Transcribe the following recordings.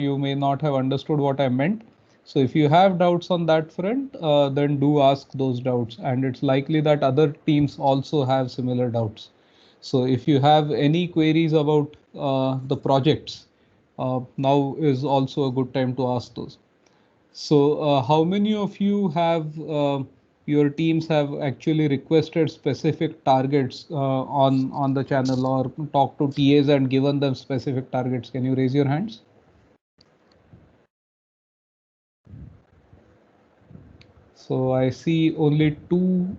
you may not have understood what I meant. So if you have doubts on that front, then do ask those doubts. And it's likely that other teams also have similar doubts. So if you have any queries about the projects, now is also a good time to ask those. So, how many of you have your teams have actually requested specific targets on the channel or talked to TAs and given them specific targets? Can you raise your hands? So I see only two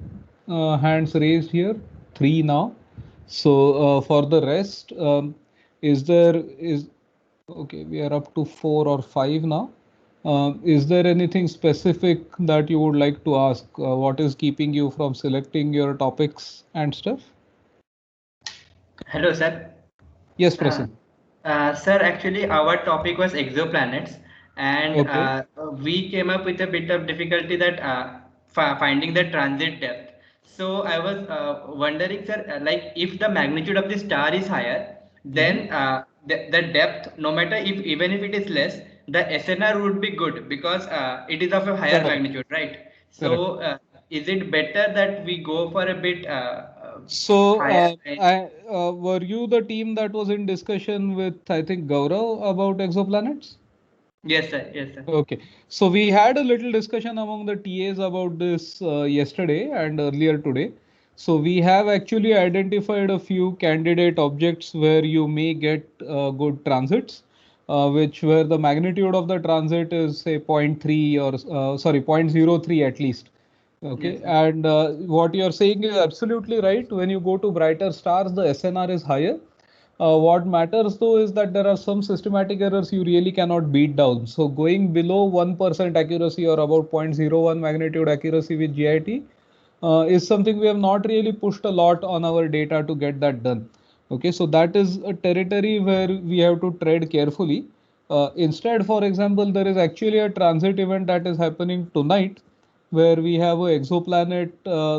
hands raised here, three now. So for the rest, is there is okay? We are up to four or five now. Is there anything specific that you would like to ask? What is keeping you from selecting your topics and stuff? Hello, sir. Yes, Uh, Prasan. Sir, actually, our topic was exoplanets, and Okay. we came up with a bit of difficulty that finding the transit depth. So I was wondering, sir, like if the magnitude of the star is higher, Mm-hmm. then the depth, no matter if even if it is less, the SNR would be good because it is of a higher Correct. magnitude, right? Correct. So is it better that we go for a bit So, higher? were you the team that was in discussion with, I think, Gaurav about exoplanets? Yes, sir. Yes, sir. Okay, so we had a little discussion among the TAs about this yesterday and earlier today. So we have actually identified a few candidate objects where you may get good transits, which where the magnitude of the transit is say zero point 0.3 or sorry 0.03 at least. Yes, Okay, sir. and what you're saying is absolutely right. When you go to brighter stars, the SNR is higher. What matters though is that there are some systematic errors you really cannot beat down. So going below 1% accuracy or about 0.01 magnitude accuracy with GIT is something we have not really pushed a lot on our data to get that done. Okay, so that is a territory where we have to tread carefully. Instead, for example, there is actually a transit event that is happening tonight where we have a exoplanet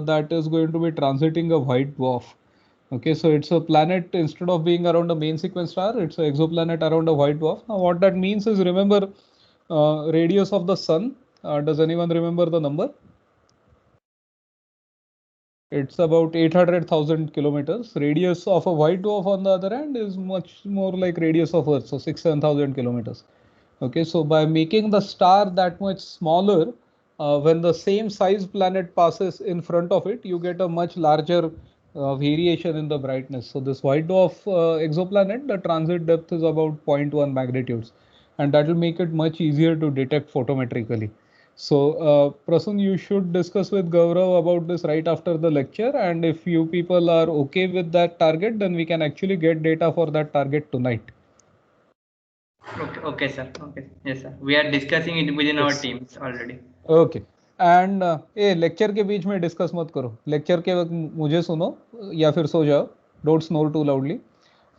that is going to be transiting a white dwarf. Okay, so it's a planet instead of being around a main sequence star, it's an exoplanet around a white dwarf. Now, what that means is remember radius of the sun. Does anyone remember the number? It's about 800,000 kilometers. Radius of a white dwarf on the other hand is much more like radius of Earth, so 6-7,000 kilometers. Okay, so by making the star that much smaller, when the same size planet passes in front of it, you get a much larger variation in the brightness. So this white dwarf exoplanet, the transit depth is about zero point 0.1 magnitudes, and that will make it much easier to detect photometrically. So, Prasun, you should discuss with Gaurav about this right after the lecture. And if you people are okay with that target, then we can actually get data for that target tonight. Okay, okay, sir. Okay, yes, sir. We are discussing it within our Yes. teams already. Okay and ये lecture के बीच में discuss मत करो lecture के वक्त मुझे सुनो या फिर सो जाओ don't snore too loudly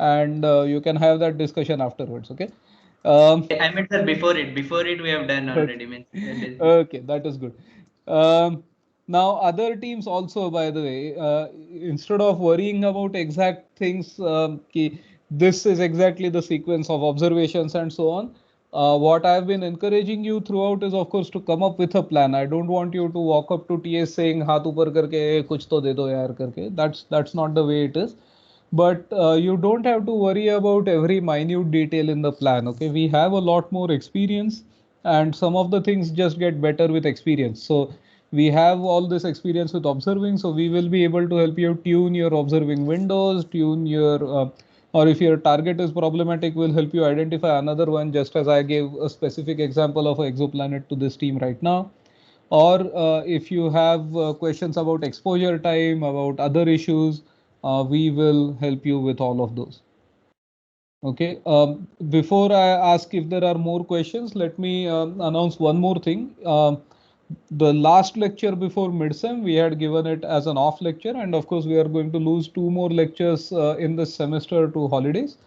and you can have that discussion afterwards okay I meant sir before it. Before it, we have done Okay. already. Means Okay, that is good. Now, other teams also, by the way, instead of worrying about exact things, this is exactly the sequence of observations and so on. What I've been encouraging you throughout is, of course, to come up with a plan. I don't want you to walk up to TS saying "हाथ ऊपर करके कुछ तो दे दो यार" करके. That's not the way it is. But you don't have to worry about every minute detail in the plan. Okay, we have a lot more experience, and some of the things just get better with experience. So we have all this experience with observing, so we will be able to help you tune your observing windows, tune your or if your target is problematic, we'll help you identify another one, just as I gave a specific example of an exoplanet to this team right now. Or if you have questions about exposure time, about other issues, we will help you with all of those. Okay. Before I ask if there are more questions, let me announce one more thing. The last lecture before midsem, we had given it as an off lecture, and of course, we are going to lose two more lectures in this semester to holidays.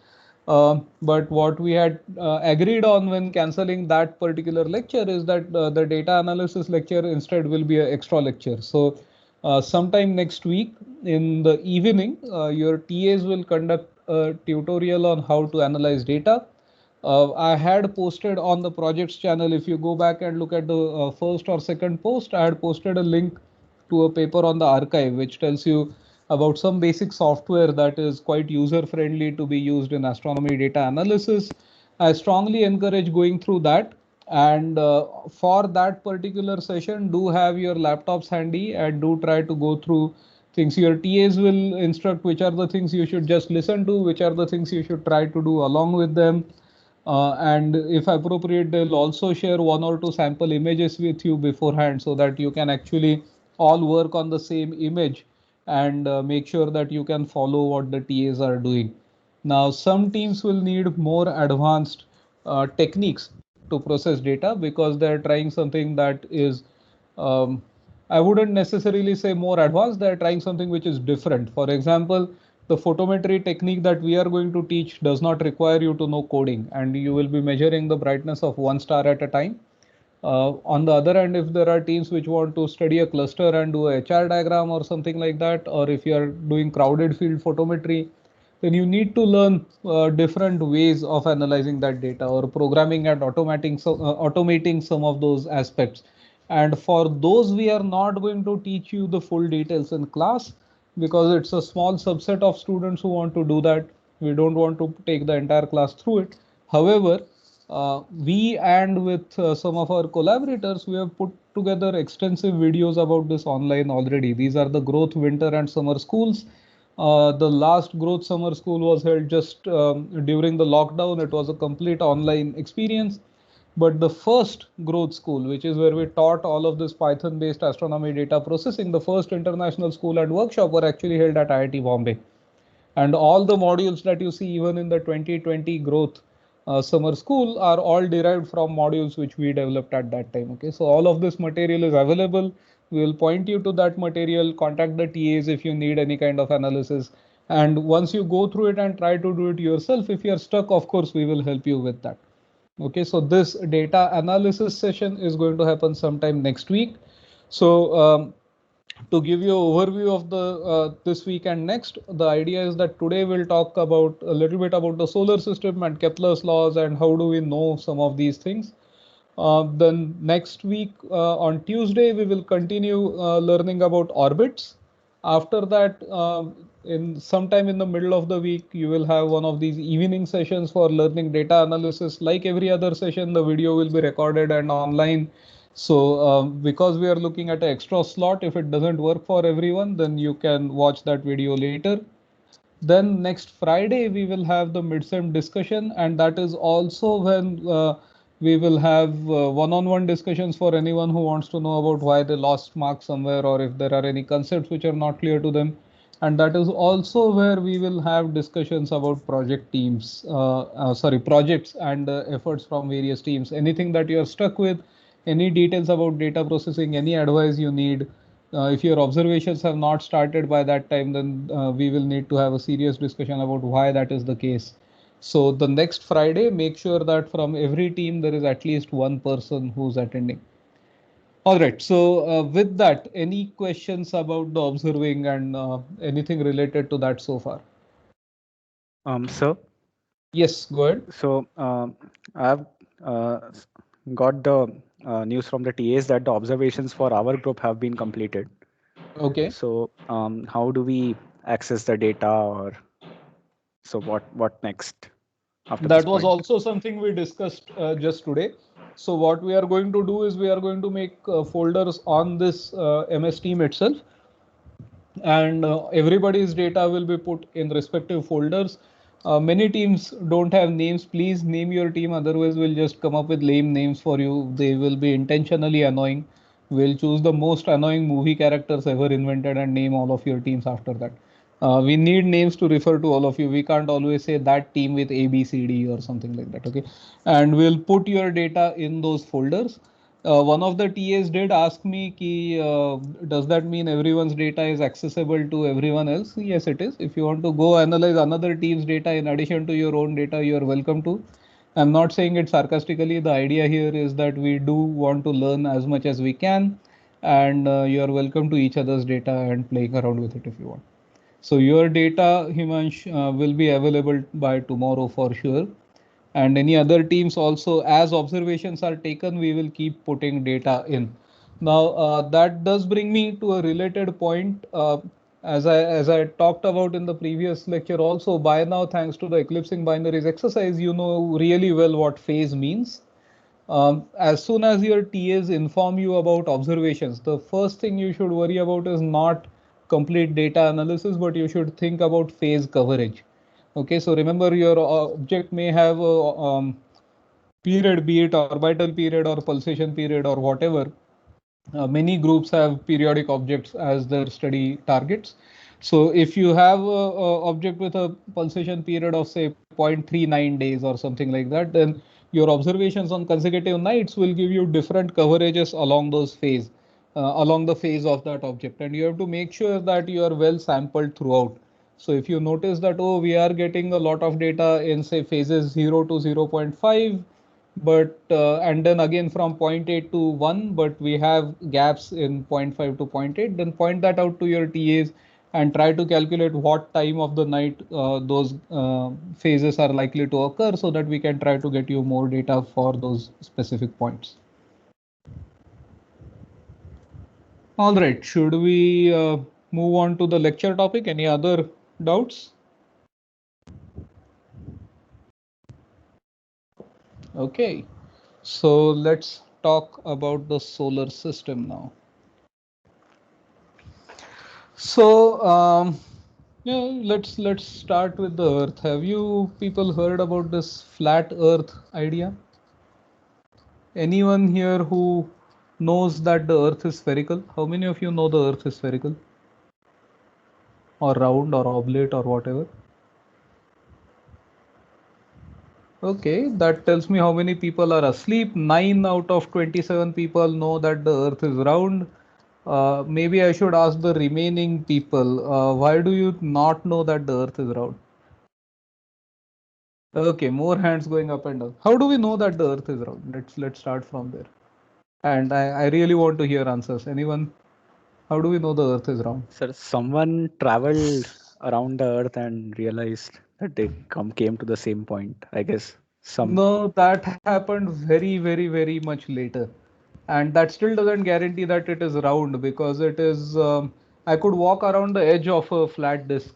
But what we had agreed on when cancelling that particular lecture is that the data analysis lecture instead will be an extra lecture. So, sometime next week in the evening, your TAs will conduct a tutorial on how to analyze data. I had posted on the projects channel. If you go back and look at the first or second post, I had posted a link to a paper on the archive, which tells you about some basic software that is quite user friendly to be used in astronomy data analysis. I strongly encourage going through that. And for that particular session, do have your laptops handy and do try to go through things. Your TAs will instruct which are the things you should just listen to, which are the things you should try to do along with them. And if appropriate, they'll also share one or two sample images with you beforehand so that you can actually all work on the same image and make sure that you can follow what the TAs are doing. Now, some teams will need more advanced techniques to process data because they're trying something that is, um, I wouldn't necessarily say more advanced, they're trying something which is different. For example, the photometry technique that we are going to teach does not require you to know coding, and you will be measuring the brightness of one star at a time. On the other hand, if there are teams which want to study a cluster and do a HR diagram or something like that, or if you are doing crowded field photometry, then you need to learn different ways of analyzing that data or programming and automating some of those aspects. And for those, we are not going to teach you the full details in class because it's a small subset of students who want to do that. We don't want to take the entire class through it. However, we and with some of our collaborators, we have put together extensive videos about this online already. These are the growth winter and summer schools. The last growth summer school was held just during the lockdown. It was a complete online experience. But the first growth school, which is where we taught all of this Python based astronomy data processing, the first international school and workshop were actually held at IIT Bombay. And all the modules that you see even in the 2020 growth summer school are all derived from modules which we developed at that time. Okay, so all of this material is available. We will point you to that material. Contact the TAs if you need any kind of analysis. And once you go through it and try to do it yourself, if you're stuck, of course we will help you with that. Okay, so this data analysis session is going to happen sometime next week. So to give you an overview of the this week and next, the idea is that today we'll talk about a little bit about the solar system and Kepler's laws and how do we know some of these things. Then next week on Tuesday we will continue learning about orbits. After that, in sometime in the middle of the week, you will have one of these evening sessions for learning data analysis. Like every other session, the video will be recorded and online. So because we are looking at an extra slot, if it doesn't work for everyone, then you can watch that video later. Then next Friday, we will have the midsem discussion, and that is also when we will have one-on-one discussions for anyone who wants to know about why they lost marks somewhere or if there are any concepts which are not clear to them. And that is also where we will have discussions about projects and efforts from various teams. Anything that you are stuck with, any details about data processing, any advice you need, if your observations have not started by that time, then we will need to have a serious discussion about why that is the case. So the next Friday, make sure that from every team there is at least one person who's attending. All right. So with that, any questions about the observing and anything related to that so far? Sir. Yes, go ahead. So I've got the news from the TAs that the observations for our group have been completed. Okay. So how do we access the data, or so what next? After That this was point? also something we discussed just today. So what we are going to do is we are going to make folders on this MS Team itself, and everybody's data will be put in respective folders. Many teams don't have names. Please name your team, otherwise we'll just come up with lame names for you. They will be intentionally annoying. We'll choose the most annoying movie characters ever invented and name all of your teams after that. We need names to refer to all of you. We can't always say that team with A, B, C, D or something like that. Okay, and we'll put your data in those folders. One of the TAs did ask me, does that mean everyone's data is accessible to everyone else? Yes, it is. If you want to go analyze another team's data in addition to your own data, you are welcome to. I'm not saying it sarcastically. The idea here is that we do want to learn as much as we can, and you are welcome to each other's data and playing around with it if you want. So your data, Himansh, will be available by tomorrow for sure. And any other teams also, as observations are taken, we will keep putting data in. Now, that does bring me to a related point. As I talked about in the previous lecture also, by now, thanks to the eclipsing binaries exercise, you know really well what phase means. As soon as your TAs inform you about observations, the first thing you should worry about is not complete data analysis, but you should think about phase coverage. Okay, so remember your object may have a period, be it orbital period or pulsation period or whatever. Many groups have periodic objects as their study targets. So if you have a object with a pulsation period of say 0.39 days or something like that, then your observations on consecutive nights will give you different coverages along those phase, along the phase of that object. And you have to make sure that you are well sampled throughout. So if you notice that, oh, we are getting a lot of data in say phases 0 to 0.5, but and then again from 0.8 to 1, but we have gaps in 0.5 to 0.8, then point that out to your TAs and try to calculate what time of the night those phases are likely to occur, so that we can try to get you more data for those specific points. All right, should we move on to the lecture topic? Any other doubts? Okay, so let's talk about the solar system now. So yeah, let's start with the Earth. Have you people heard about this flat Earth idea? Anyone here who knows that the Earth is spherical? How many of you know the Earth is spherical? Or round or oblate or whatever? Okay, that tells me how many people are asleep. 9 out of 27 people know that the Earth is round. Maybe I should ask the remaining people, why do you not know that the Earth is round? Okay, more hands going up and down. How do we know that the Earth is round? Let's start from there. And I really want to hear answers. Anyone? How do we know the Earth is round? Sir, someone traveled around the Earth and realized that they came to the same point. I guess No, that happened very much later. And that still doesn't guarantee that it is round, because it is, I could walk around the edge of a flat disk,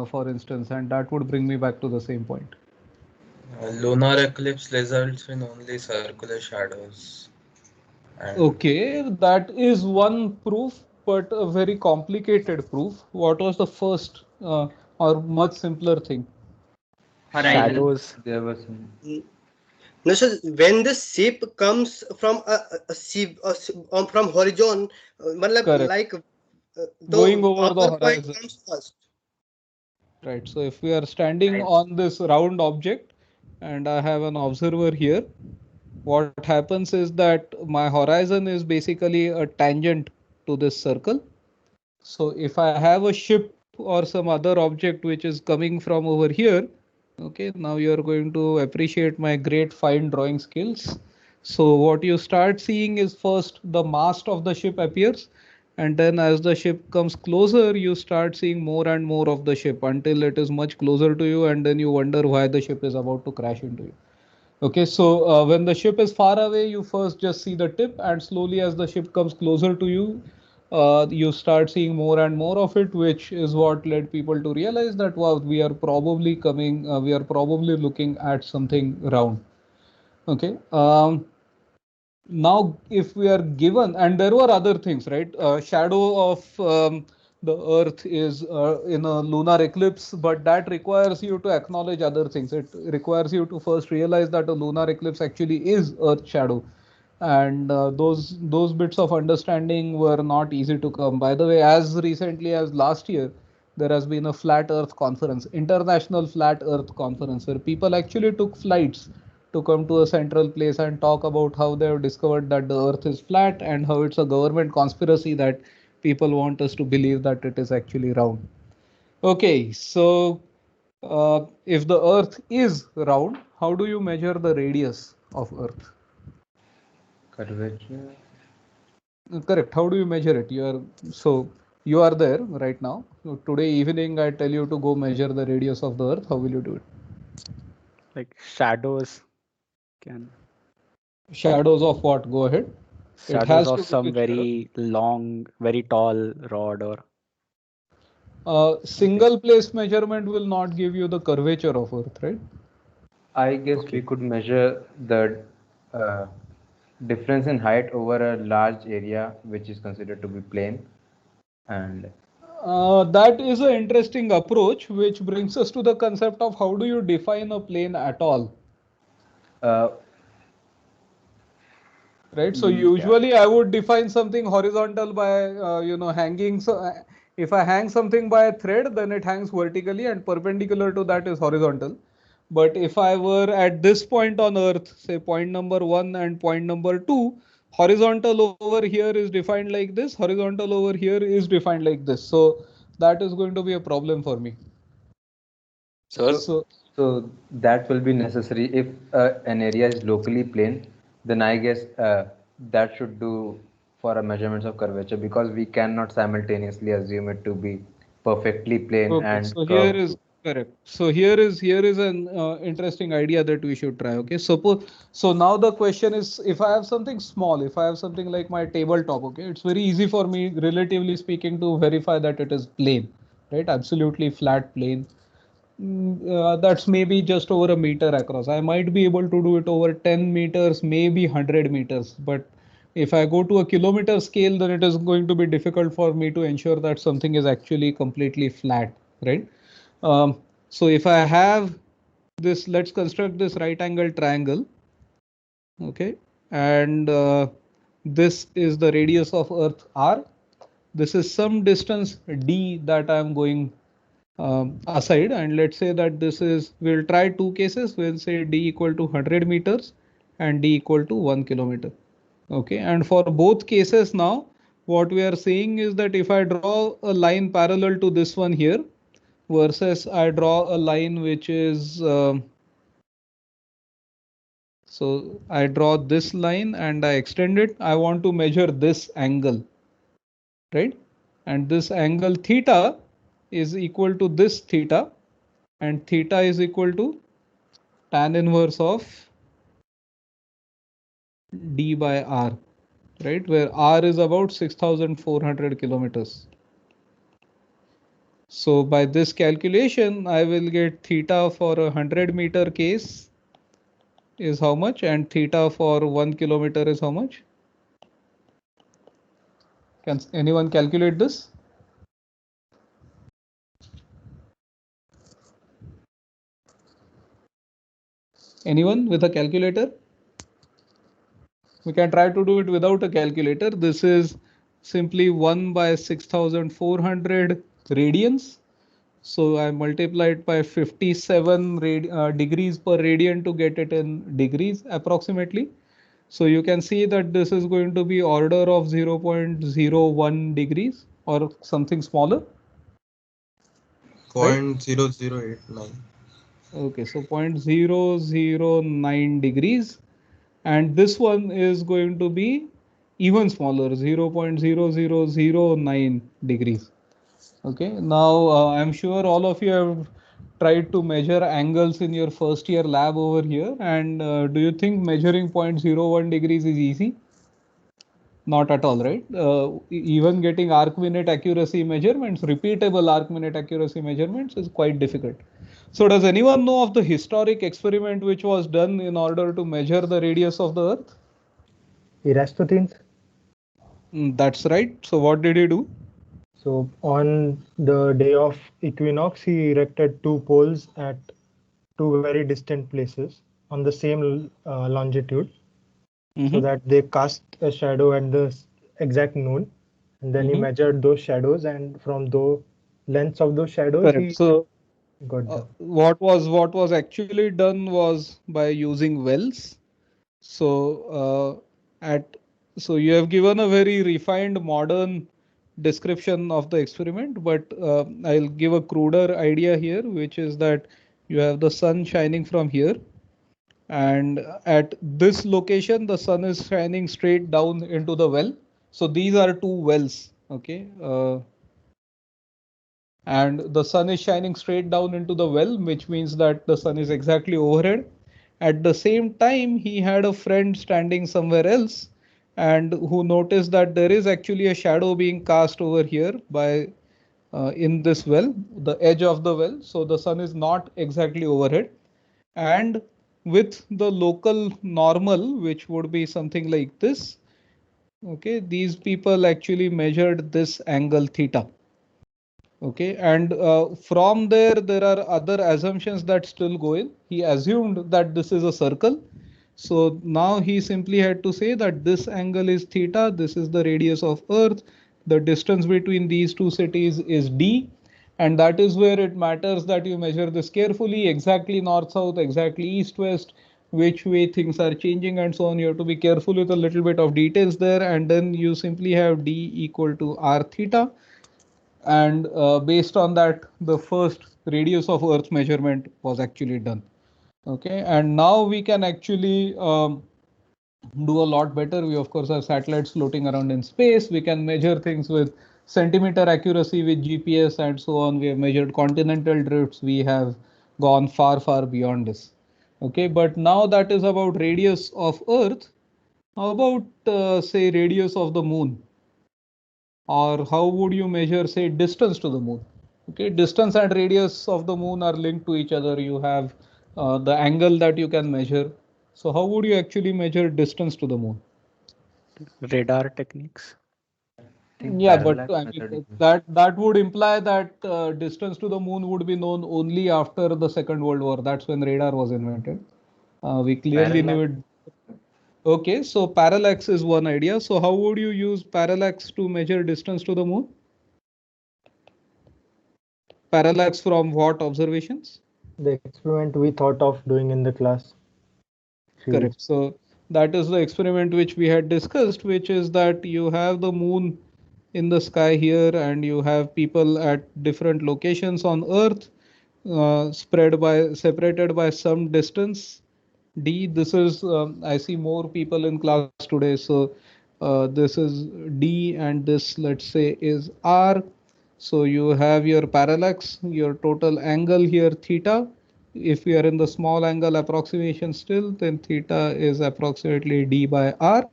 for instance, and that would bring me back to the same point. Lunar eclipse results in only circular shadows. And Okay, that is one proof, but a very complicated proof. What was the first or much simpler thing? Horizon. shadows. There was some. No, so when the ship comes from from horizon, Correct. like Going over our the point horizon. comes first. Right. So if we are standing Right. on this round object and I have an observer here, what happens is that my horizon is basically a tangent to this circle. So if I have a ship or some other object which is coming from over here, okay, now you're going to appreciate my great fine drawing skills. So what you start seeing is first the mast of the ship appears, and then as the ship comes closer, you start seeing more and more of the ship until it is much closer to you, and then you wonder why the ship is about to crash into you. Okay, so when the ship is far away, you first just see the tip, and slowly as the ship comes closer to you, you start seeing more and more of it, which is what led people to realize that, wow, we are probably looking at something round. Okay. Now, if we are given, and there were other things, right? Shadow of the Earth is in a lunar eclipse, but that requires you to acknowledge other things. It requires you to first realize that a lunar eclipse actually is Earth shadow, and those bits of understanding were not easy to come. By the way, as recently as last year, there has been a flat Earth conference, International Flat Earth Conference, where people actually took flights to come to a central place and talk about how they have discovered that the Earth is flat and how it's a government conspiracy that people want us to believe that it is actually round. Okay, so if the Earth is round, how do you measure the radius of Earth? Curvature. Correct. How do you measure it? You are there right now. So today evening, I tell you to go measure the radius of the Earth. How will you do it? Like shadows can Shadows of what? Go ahead. It shadows has of to do some with shadow. very long, very tall rod or something. Single place measurement will not give you the curvature of Earth, right? I guess we Okay. could measure the uh, difference in height over a large area which is considered to be plane. And That is an interesting approach, which brings us to the concept of how do you define a plane at all, uh, right? So yeah, usually I would define something horizontal by, hanging. So if I hang something by a thread, then it hangs vertically and perpendicular to that is horizontal. But if I were at this point on Earth, say point number 1 and point number 2, horizontal over here is defined like this, horizontal over here is defined like this. So that is going to be a problem for me. Sir, So so that will be necessary if an area is locally plane. Then I guess that should do for a measurements of curvature, because we cannot simultaneously assume it to be perfectly plane okay, and so here curved is too. correct. So here is an interesting idea that we should try. Okay, suppose so now the question is, if I have something small, if I have something like my tabletop, okay, it's very easy for me, relatively speaking, to verify that it is plane, right? Absolutely flat plane. That's maybe just over a meter across. I might be able to do it over 10 meters, maybe 100 meters. But if I go to a kilometer scale, then it is going to be difficult for me to ensure that something is actually completely flat, right? Um, so if I have this, let's construct this right angle triangle, okay? And this is the radius of Earth R. This is some distance d that I'm going aside, and let's say that this is, we'll try two cases. We'll say d equal to 100 meters and d equal to 1 kilometer. Okay, and for both cases now, what we are saying is that if I draw a line parallel to this one here versus I draw a line which is so I draw this line and I extend it. I want to measure this angle, right? And this angle theta is equal to this theta, and theta is equal to tan inverse of d by r, right? Where r is about 6,400 kilometers. So by this calculation, I will get theta for a 100-meter case is how much, and theta for 1 kilometer is how much? Can anyone calculate this? Anyone with a calculator? We can try to do it without a calculator. This is simply 1 by 6,400 radians. So I multiply it by 57 degrees per radian to get it in degrees approximately. So you can see that this is going to be order of 0.01 degrees or something smaller, right? 0.0089. Okay, so 0.009 degrees. And this one is going to be even smaller, 0.0009 degrees. Okay, now I'm sure all of you have tried to measure angles in your first year lab over here. And do you think measuring 0.01 degrees is easy? Not at all, right? Even getting arc minute accuracy measurements, repeatable arc minute accuracy measurements is quite difficult. So does anyone know of the historic experiment which was done in order to measure the radius of the Earth? Eratosthenes. That's right. So what did he do? So on the day of equinox, he erected two poles at two very distant places on the same longitude, so that they cast a shadow at the exact noon. And then he measured those shadows, and from the lengths of those shadows, Correct. he So got the. what was actually done was by using wells. So at so you have given a very refined modern description of the experiment, but I'll give a cruder idea here, which is that you have the sun shining from here, and at this location the sun is shining straight down into the well. So these are two wells. Okay. and the sun is shining straight down into the well, which means that the sun is exactly overhead. At the same time, he had a friend standing somewhere else and who noticed that there is actually a shadow being cast over here by in this well, the edge of the well. So the sun is not exactly overhead. And with the local normal, which would be something like this, okay, these people actually measured this angle theta. Okay, and from there are other assumptions that still go in. He assumed that this is a circle. So now he simply had to say that this angle is theta, this is the radius of Earth, the distance between these two cities is d, and that is where it matters that you measure this carefully, exactly north-south, exactly east-west, which way things are changing and so on. You have to be careful with a little bit of details there, and then you simply have d equal to r theta, and based on that the first radius of Earth measurement was actually done. Okay, and now we can actually do a lot better. We of course have satellites floating around in space. We can measure things with centimeter accuracy with GPS and so on. We have measured continental drifts. We have gone far beyond this. Okay, but now that is about radius of Earth. How about say radius of the moon? Or how would you measure say distance to the moon? Okay, distance and radius of the moon are linked to each other. You have the angle that you can measure. So how would you actually measure distance to the moon? Radar techniques. Yeah, but I mean, that would imply that distance to the moon would be known only after the Second World War. That's when radar was invented. We clearly knew it. Okay, so parallax is one idea. So how would you use parallax to measure distance to the moon? Parallax from what observations? The experiment we thought of doing in the class. Correct. So that is the experiment which we had discussed, which is that you have the moon in the sky here and you have people at different locations on Earth, separated by some distance d. This is I see more people in class today, so this is d and this, let's say, is r. So you have your parallax, your total angle here theta. If we are in the small angle approximation still, then theta is approximately d by r,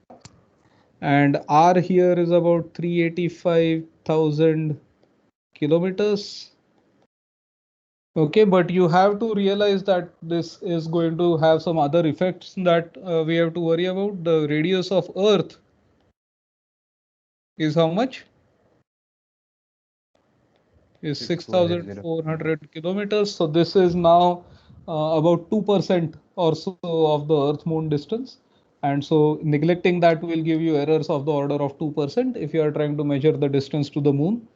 and r here is about 385,000 kilometers. Okay, but you have to realize that this is going to have some other effects that we have to worry about. The radius of Earth is how much? Is 6,400 kilometers. So this is now about 2% or so of the Earth-Moon distance. And so neglecting that will give you errors of the order of 2% if you are trying to measure the distance to the moon.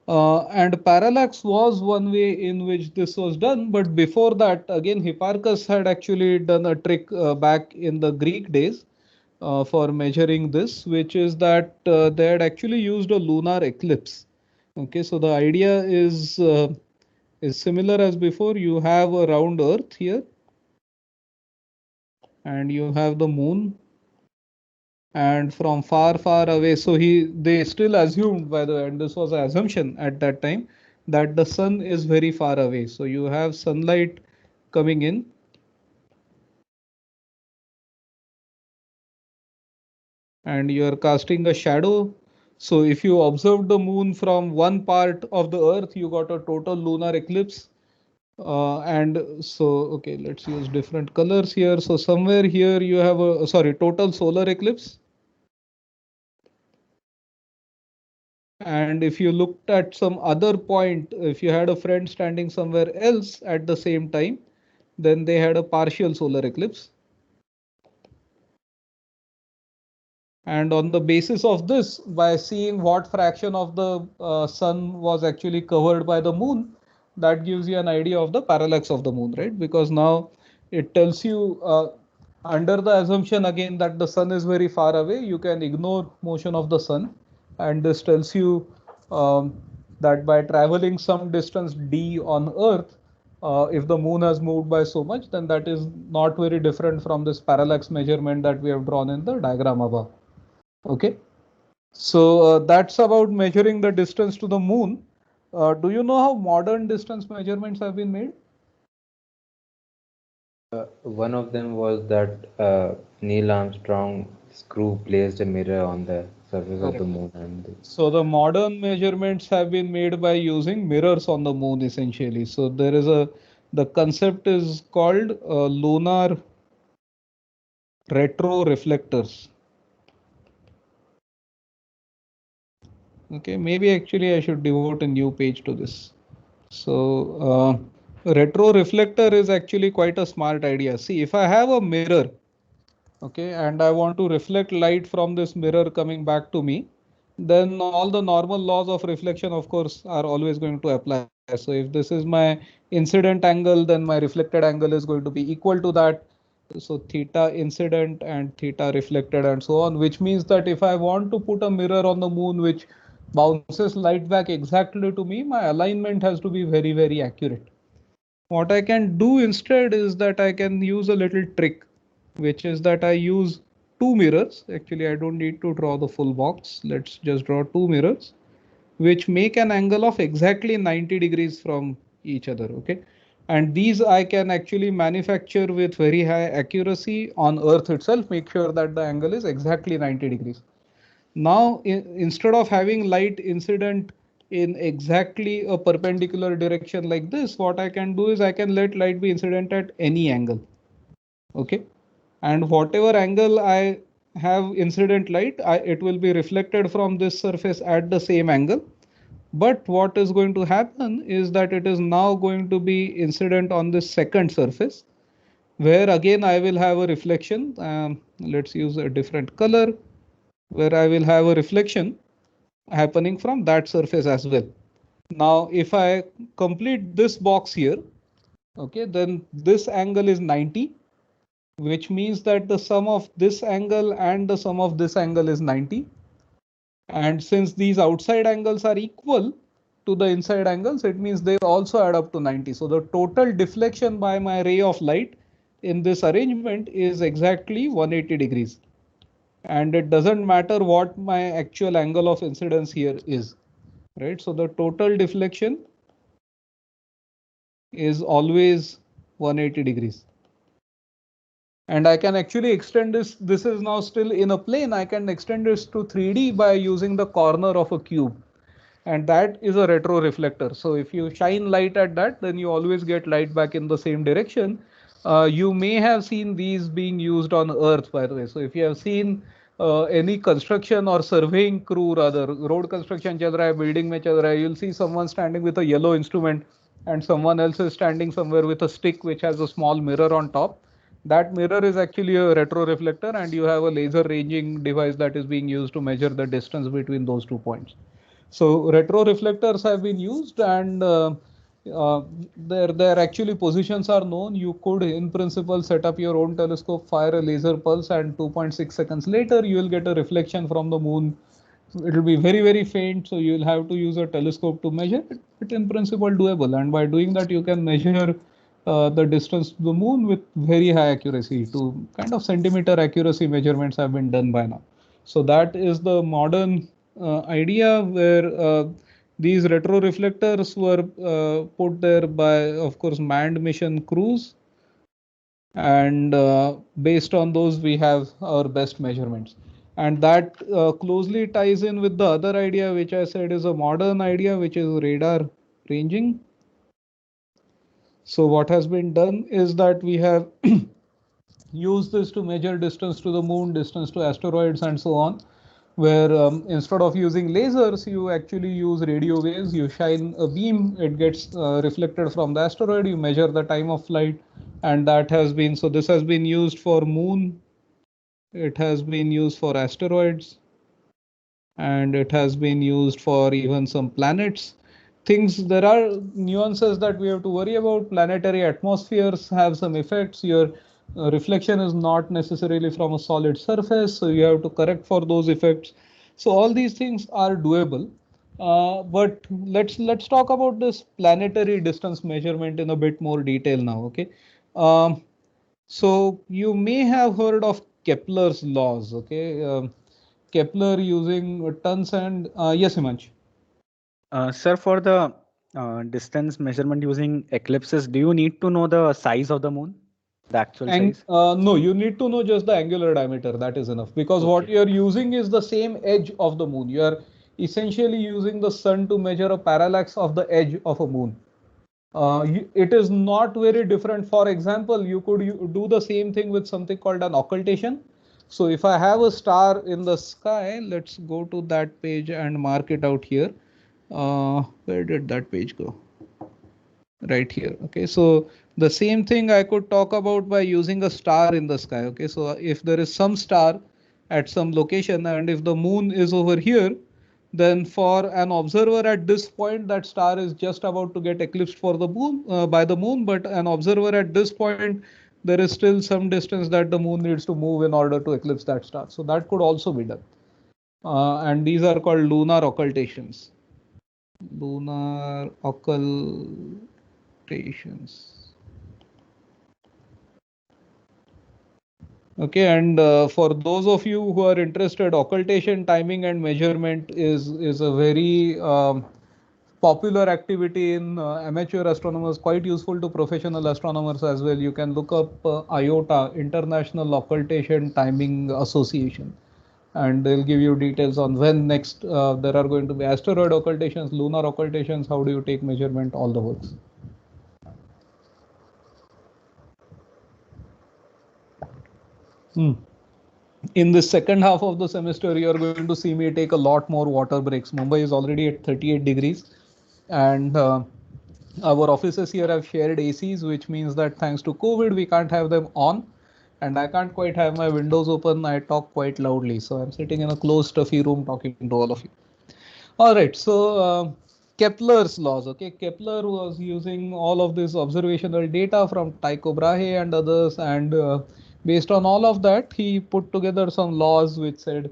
And parallax was one way in which this was done. But before that, again, Hipparchus had actually done a trick back in the Greek days for measuring this, which is that they had actually used a lunar eclipse. Okay, so the idea is similar as before. You have a round Earth here, and you have the moon, and from far away. So they still assumed, by the way, and this was an assumption at that time, that the sun is very far away. So you have sunlight coming in, and you are casting a shadow. So if you observe the moon from one part of the Earth, you got a total lunar eclipse. And so, okay, let's use different colors here. So somewhere here you have a, total solar eclipse. And if you looked at some other point, if you had a friend standing somewhere else at the same time, then they had a partial solar eclipse. And on the basis of this, by seeing what fraction of the sun was actually covered by the moon, that gives you an idea of the parallax of the moon, right? Because now it tells you under the assumption again that the sun is very far away, you can ignore motion of the sun. And this tells you that by traveling some distance d on Earth, if the moon has moved by so much, then that is not very different from this parallax measurement that we have drawn in the diagram above. Okay, so that's about measuring the distance to the moon. Do you know how modern distance measurements have been made? One of them was that Neil Armstrong screw placed a mirror on the surface of the Correct. moon, and So the modern measurements have been made by using mirrors on the moon essentially. So the concept is called lunar retroreflectors. Okay, maybe actually I should devote a new page to this. So retroreflector is actually quite a smart idea. See, if I have a mirror, okay, and I want to reflect light from this mirror coming back to me, then all the normal laws of reflection, of course, are always going to apply. So if this is my incident angle, then my reflected angle is going to be equal to that. So theta incident and theta reflected and so on, which means that if I want to put a mirror on the moon which bounces light back exactly to me, my alignment has to be very, very accurate. What I can do instead is that I can use a little trick, which is that I use two mirrors. Actually, I don't need to draw the full box. Let's just draw two mirrors, which make an angle of exactly 90 degrees from each other. Okay. And these I can actually manufacture with very high accuracy on Earth itself, make sure that the angle is exactly 90 degrees. Now, instead of having light incident in exactly a perpendicular direction like this, what I can do is I can let light be incident at any angle. Okay. And whatever angle I have incident light, it will be reflected from this surface at the same angle. But what is going to happen is that it is now going to be incident on this second surface, where again I will have a reflection. Let's use a different color, where I will have a reflection happening from that surface as well. Now, if I complete this box here, okay, then this angle is 90, which means that the sum of this angle and the sum of this angle is 90. And since these outside angles are equal to the inside angles, it means they also add up to 90. So the total deflection by my ray of light in this arrangement is exactly 180 degrees. And it doesn't matter what my actual angle of incidence here is, right? So the total deflection is always 180 degrees. And I can actually extend this. This is now still in a plane. I can extend this to 3D by using the corner of a cube. And that is a retroreflector. So if you shine light at that, then you always get light back in the same direction. You may have seen these being used on Earth, by the way. So if you have seen any construction or surveying crew, rather, road construction chal raha hai, building mein chal raha hai, you'll see someone standing with a yellow instrument and someone else is standing somewhere with a stick which has a small mirror on top. That mirror is actually a retroreflector, and you have a laser ranging device that is being used to measure the distance between those 2 points. So retroreflectors have been used, and their actually positions are known. You could, in principle, set up your own telescope, fire a laser pulse, and 2.6 seconds later, you will get a reflection from the moon. It will be very, very faint, so you will have to use a telescope to measure it. But in principle, doable, and by doing that, you can measure the distance to the moon with very high accuracy. To kind of centimeter accuracy measurements have been done by now. So that is the modern idea, where these retroreflectors were put there by, of course, manned mission crews, and based on those we have our best measurements. And that closely ties in with the other idea which I said is a modern idea, which is radar ranging. So what has been done is that we have used this to measure distance to the moon, distance to asteroids, and so on, where instead of using lasers, you actually use radio waves. You shine a beam, it gets reflected from the asteroid, you measure the time of flight, and that has been, so this has been used for moon, it has been used for asteroids, and it has been used for even some planets. There are nuances that we have to worry about. Planetary atmospheres have some effects. Your reflection is not necessarily from a solid surface, so you have to correct for those effects. So all these things are doable. But let's talk about this planetary distance measurement in a bit more detail now. Okay. So you may have heard of Kepler's laws. Okay. Kepler using tons and yes, Himansh. Sir, for the distance measurement using eclipses, do you need to know the size of the moon? The actual size? No, you need to know just the angular diameter. That is enough, because what Okay. you're using is the same edge of the moon. You are essentially using the sun to measure a parallax of the edge of a moon. It is not very different. For example, you could do the same thing with something called an occultation. So if I have a star in the sky, let's go to that page and mark it out here. Where did that page go? Right here. Okay, so the same thing I could talk about by using a star in the sky. Okay, so if there is some star at some location, and if the moon is over here, then for an observer at this point, that star is just about to get eclipsed for the moon by the moon. But an observer at this point, there is still some distance that the moon needs to move in order to eclipse that star. So that could also be done. And these are called lunar occultations. Lunar occultations. Okay, and for those of you who are interested, occultation, timing, and measurement is a very popular activity in amateur astronomers, quite useful to professional astronomers as well. You can look up IOTA, International Occultation Timing Association, and they'll give you details on when next there are going to be asteroid occultations, lunar occultations, how do you take measurement, all the works. In the second half of the semester, you are going to see me take a lot more water breaks. Mumbai is already at 38 degrees, and our offices here have shared ACs, which means that thanks to COVID, we can't have them on, and I can't quite have my windows open. I talk quite loudly, so I'm sitting in a closed, stuffy room talking to all of you. All right, so Kepler's laws. Okay, Kepler was using all of this observational data from Tycho Brahe and others, and based on all of that, he put together some laws which said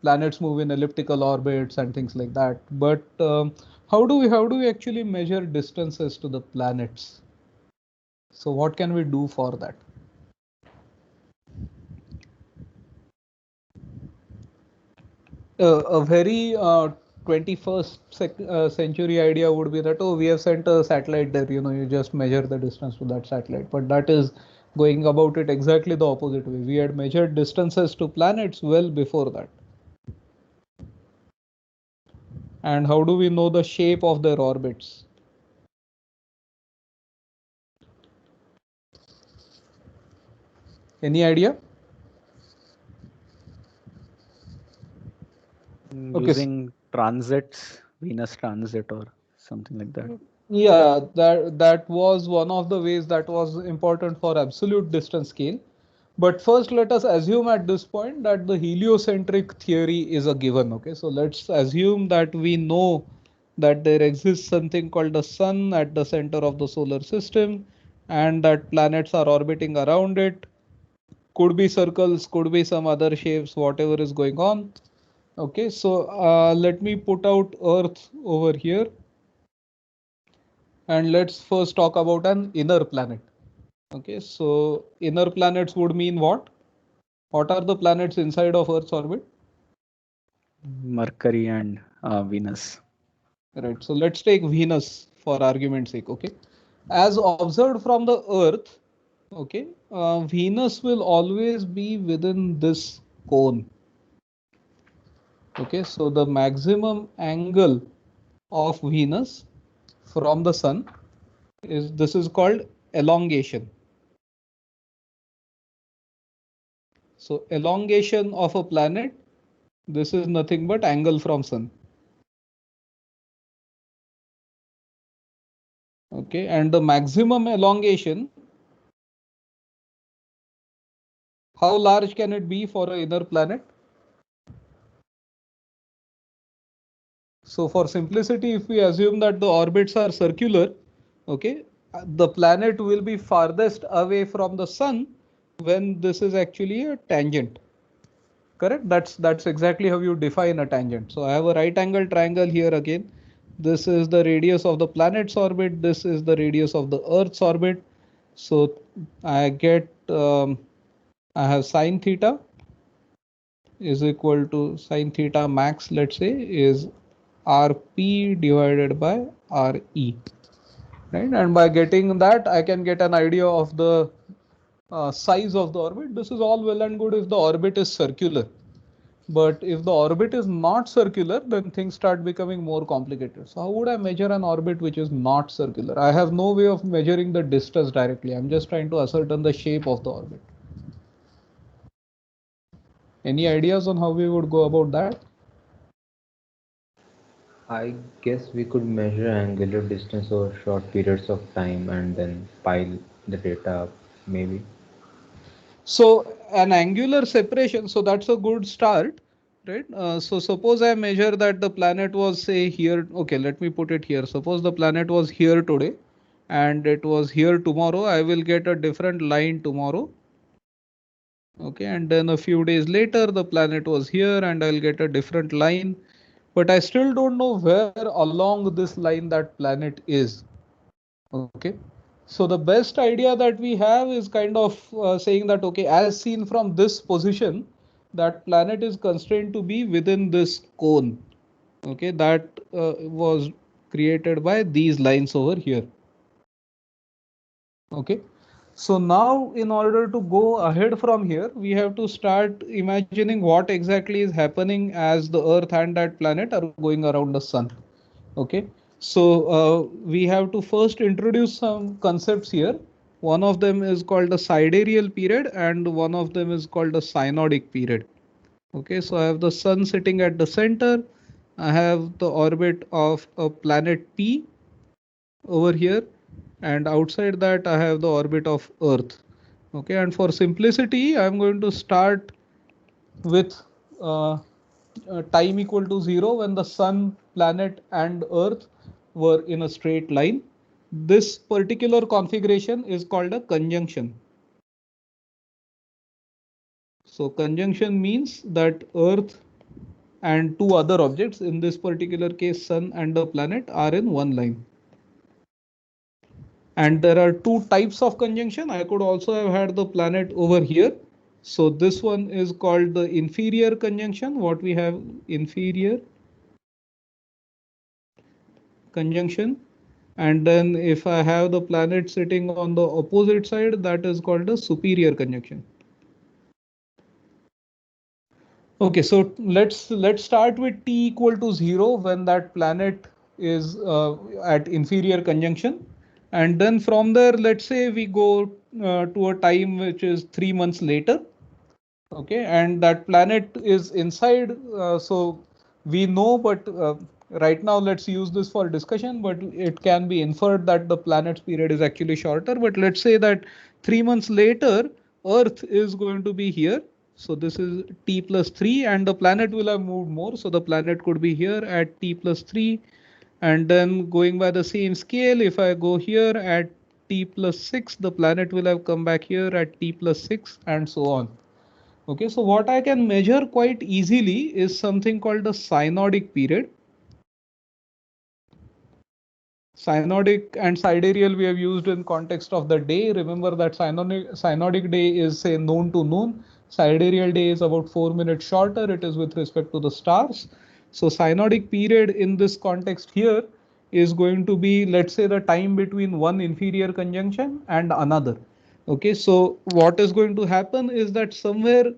planets move in elliptical orbits and things like that. But how do we actually measure distances to the planets? So what can we do for that? A very 21st century idea would be that, oh, we have sent a satellite there, you just measure the distance to that satellite. But that is going about it exactly the opposite way. We had measured distances to planets well before that. And how do we know the shape of their orbits? Any idea? Using transits, Venus transit or something like that. Yeah, that was one of the ways that was important for absolute distance scale. But first, let us assume at this point that the heliocentric theory is a given. Okay, so let's assume that we know that there exists something called the sun at the center of the solar system, and that planets are orbiting around it. Could be circles, could be some other shapes, whatever is going on. Okay, so let me put out Earth over here. And let's first talk about an inner planet. Okay, so inner planets would mean what? What are the planets inside of Earth's orbit? Mercury and Venus. Right, so let's take Venus for argument's sake. Okay, as observed from the Earth, okay, Venus will always be within this cone. Okay, so the maximum angle of Venus from the sun is called elongation. So elongation of a planet, this is nothing but angle from sun. Okay, and the maximum elongation, how large can it be for an inner planet? So for simplicity, if we assume that the orbits are circular, okay, the planet will be farthest away from the sun when this is actually a tangent. Correct? That's exactly how you define a tangent. So I have a right angle triangle here again. This is the radius of the planet's orbit. This is the radius of the Earth's orbit. So I get I have sine theta is equal to sine theta max, let's say, is Rp divided by Re, right? And by getting that, I can get an idea of the size of the orbit. This is all well and good if the orbit is circular. But if the orbit is not circular, then things start becoming more complicated. So how would I measure an orbit which is not circular? I have no way of measuring the distance directly. I'm just trying to ascertain the shape of the orbit. Any ideas on how we would go about that? I guess we could measure angular distance over short periods of time and then pile the data up, maybe. So an angular separation, so that's a good start, right? So suppose I measure that the planet was, say, here. Okay, let me put it here. Suppose the planet was here today and it was here tomorrow. I will get a different line tomorrow. Okay, and then a few days later, the planet was here and I'll get a different line. But I still don't know where along this line that planet is. Okay. So the best idea that we have is kind of saying that, okay, as seen from this position, that planet is constrained to be within this cone. Okay, that was created by these lines over here. Okay. So now in order to go ahead from here, we have to start imagining what exactly is happening as the Earth and that planet are going around the sun. Okay. So we have to first introduce some concepts here. One of them is called the sidereal period and one of them is called the synodic period. Okay, so I have the sun sitting at the center. I have the orbit of a planet P over here, and outside that I have the orbit of Earth. Okay, and for simplicity, I'm going to start with time equal to 0 when the sun, planet and Earth were in a straight line. This particular configuration is called a conjunction. So conjunction means that Earth and two other objects, in this particular case sun and the planet, are in one line. And there are two types of conjunction. I could also have had the planet over here. So this one is called the inferior conjunction. What we have, inferior conjunction. And then if I have the planet sitting on the opposite side, that is called the superior conjunction. Okay, so let's start with t equal to 0 when that planet is at inferior conjunction. And then from there, let's say we go to a time which is 3 months later. Okay, and that planet is inside. So we know, but right now let's use this for discussion, but it can be inferred that the planet's period is actually shorter. But let's say that 3 months later, Earth is going to be here. So this is t plus 3 and the planet will have moved more. So the planet could be here at t plus 3. And then going by the same scale, if I go here at t plus 6, the planet will have come back here at t plus 6 and so on. Okay, so what I can measure quite easily is something called the synodic period. Synodic and sidereal we have used in context of the day. Remember that synodic day is, say, noon to noon. Sidereal day is about 4 minutes shorter. It is with respect to the stars. So synodic period in this context here is going to be, let's say, the time between one inferior conjunction and another. Okay, so what is going to happen is that somewhere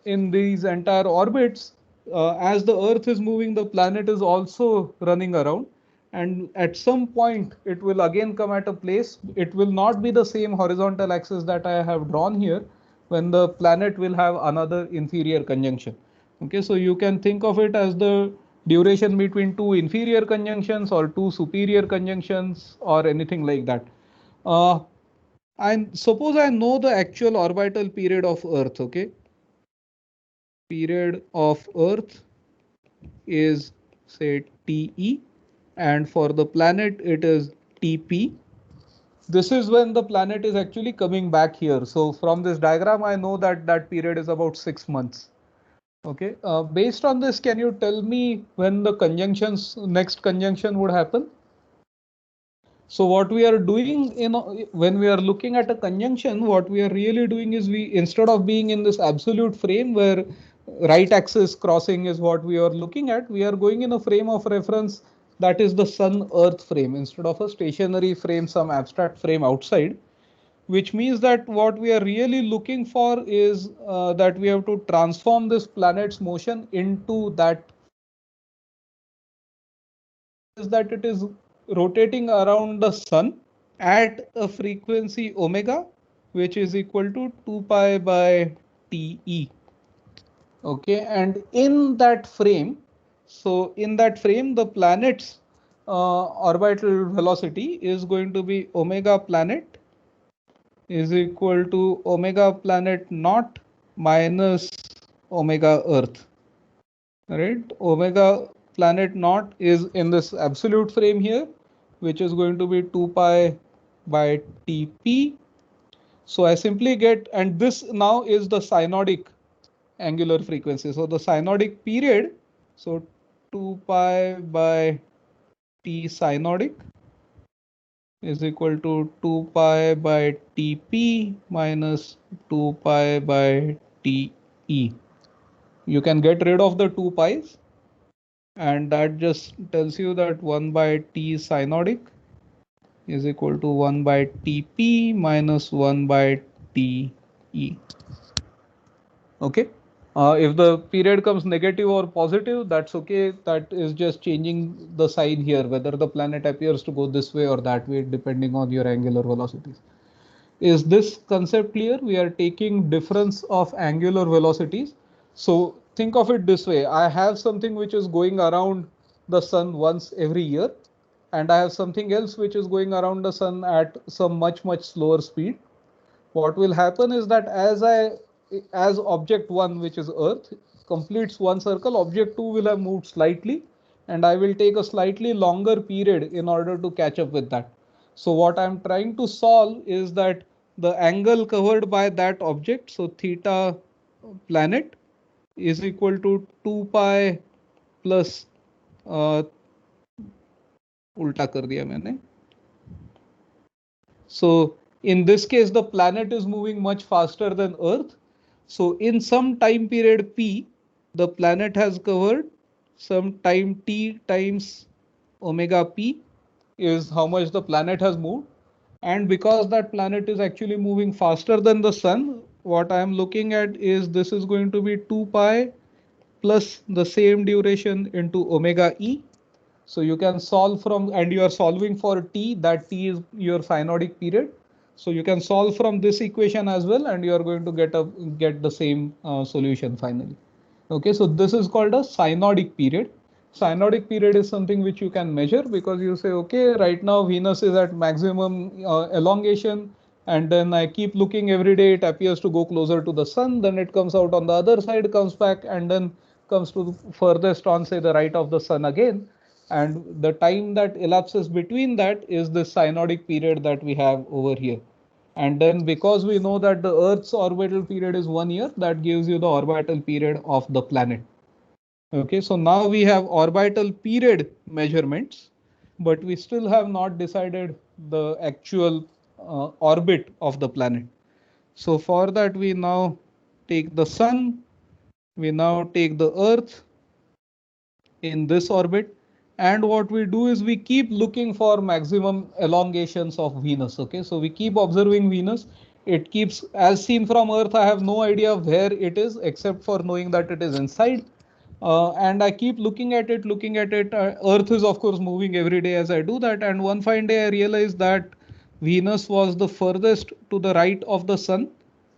in these entire orbits, as the Earth is moving, the planet is also running around. And at some point, it will again come at a place. It will not be the same horizontal axis that I have drawn here, when the planet will have another inferior conjunction. Okay, so you can think of it as the duration between two inferior conjunctions or two superior conjunctions or anything like that. And suppose I know the actual orbital period of Earth. Okay, period of Earth is, say, TE, and for the planet it is TP. This is when the planet is actually coming back here. So from this diagram, I know that that period is about 6 months. Okay, based on this, can you tell me when the next conjunction would happen? So what we are doing when we are looking at a conjunction, what we are really doing is, we, instead of being in this absolute frame where right axis crossing is what we are looking at. We are going in a frame of reference that is the Sun Earth frame instead of a stationary frame, some abstract frame outside, which means that what we are really looking for is that we have to transform this planet's motion into that, is that it is rotating around the Sun at a frequency omega, which is equal to 2 pi by TE. Okay, and in that frame, so in that frame, the planet's orbital velocity is going to be omega planet is equal to omega planet naught minus omega Earth. Right? Omega planet naught is in this absolute frame here, which is going to be 2 pi by TP. So I simply get, and this now is the synodic angular frequency. So the synodic period, so 2 pi by T synodic is equal to 2 pi by Tp minus 2 pi by Te. You can get rid of the 2 pi's, and that just tells you that 1 by T synodic is equal to 1 by Tp minus 1 by Te. Okay. If the period comes negative or positive, that's okay. That is just changing the sign here, whether the planet appears to go this way or that way, depending on your angular velocities. Is this concept clear? We are taking difference of angular velocities. So think of it this way. I have something which is going around the Sun once every year, and I have something else which is going around the Sun at some much slower speed. What will happen is that as object 1, which is Earth, completes one circle, object 2 will have moved slightly, and I will take a slightly longer period in order to catch up with that. So what I'm trying to solve is that the angle covered by that object, so theta planet, is equal to 2 pi plus उल्टा कर दिया मैंने. So in this case, the planet is moving much faster than Earth. So in some time period P, the planet has covered some time T times omega P is how much the planet has moved. And because that planet is actually moving faster than the Sun, what I am looking at is this is going to be 2 pi plus the same duration into omega E. So you can solve from, and you are solving for T, that T is your synodic period. So you can solve from this equation as well, and you are going to get the same solution finally. Okay, so this is called a synodic period. Synodic period is something which you can measure because you say, okay, right now Venus is at maximum elongation, and then I keep looking every day, it appears to go closer to the Sun, then it comes out on the other side, comes back, and then comes to the furthest on, say, the right of the Sun again. And the time that elapses between that is the synodic period that we have over here. And then because we know that the Earth's orbital period is 1 year, that gives you the orbital period of the planet. Okay, so now we have orbital period measurements, but we still have not decided the actual orbit of the planet. So for that, we now take the Sun, we now take the Earth in this orbit, and what we do is we keep looking for maximum elongations of Venus. Okay, so we keep observing Venus. It keeps, as seen from Earth, I have no idea where it is except for knowing that it is inside. And I keep looking at it. Earth is of course moving every day as I do that. And one fine day I realized that Venus was the furthest to the right of the Sun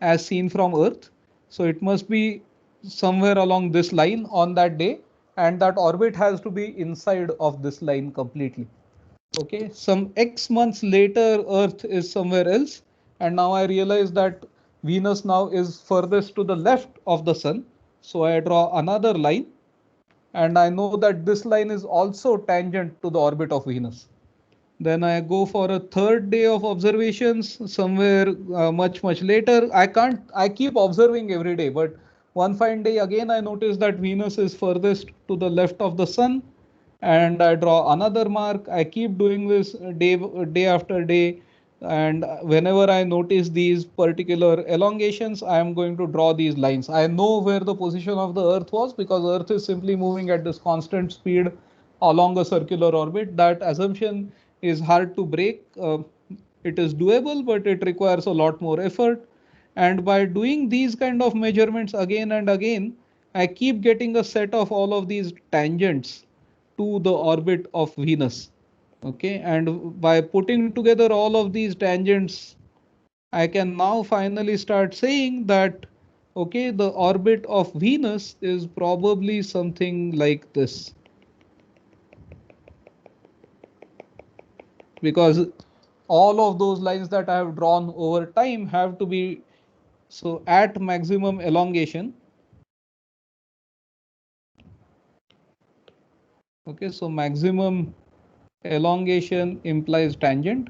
as seen from Earth. So it must be somewhere along this line on that day, and that orbit has to be inside of this line completely. Okay, some X months later, Earth is somewhere else, and now I realize that Venus now is furthest to the left of the Sun. So I draw another line, and I know that this line is also tangent to the orbit of Venus. Then I go for a third day of observations somewhere much later. I keep observing every day, but one fine day again I notice that Venus is furthest to the left of the Sun, and I draw another mark. I keep doing this day after day. And whenever I notice these particular elongations, I am going to draw these lines. I know where the position of the Earth was because Earth is simply moving at this constant speed along a circular orbit. That assumption is hard to break. It is doable, but it requires a lot more effort. And by doing these kind of measurements again and again, I keep getting a set of all of these tangents to the orbit of Venus. Okay, and by putting together all of these tangents, I can now finally start saying that, okay, the orbit of Venus is probably something like this. Because all of those lines that I have drawn over time have to be, so at maximum elongation. Okay, so maximum elongation implies tangent.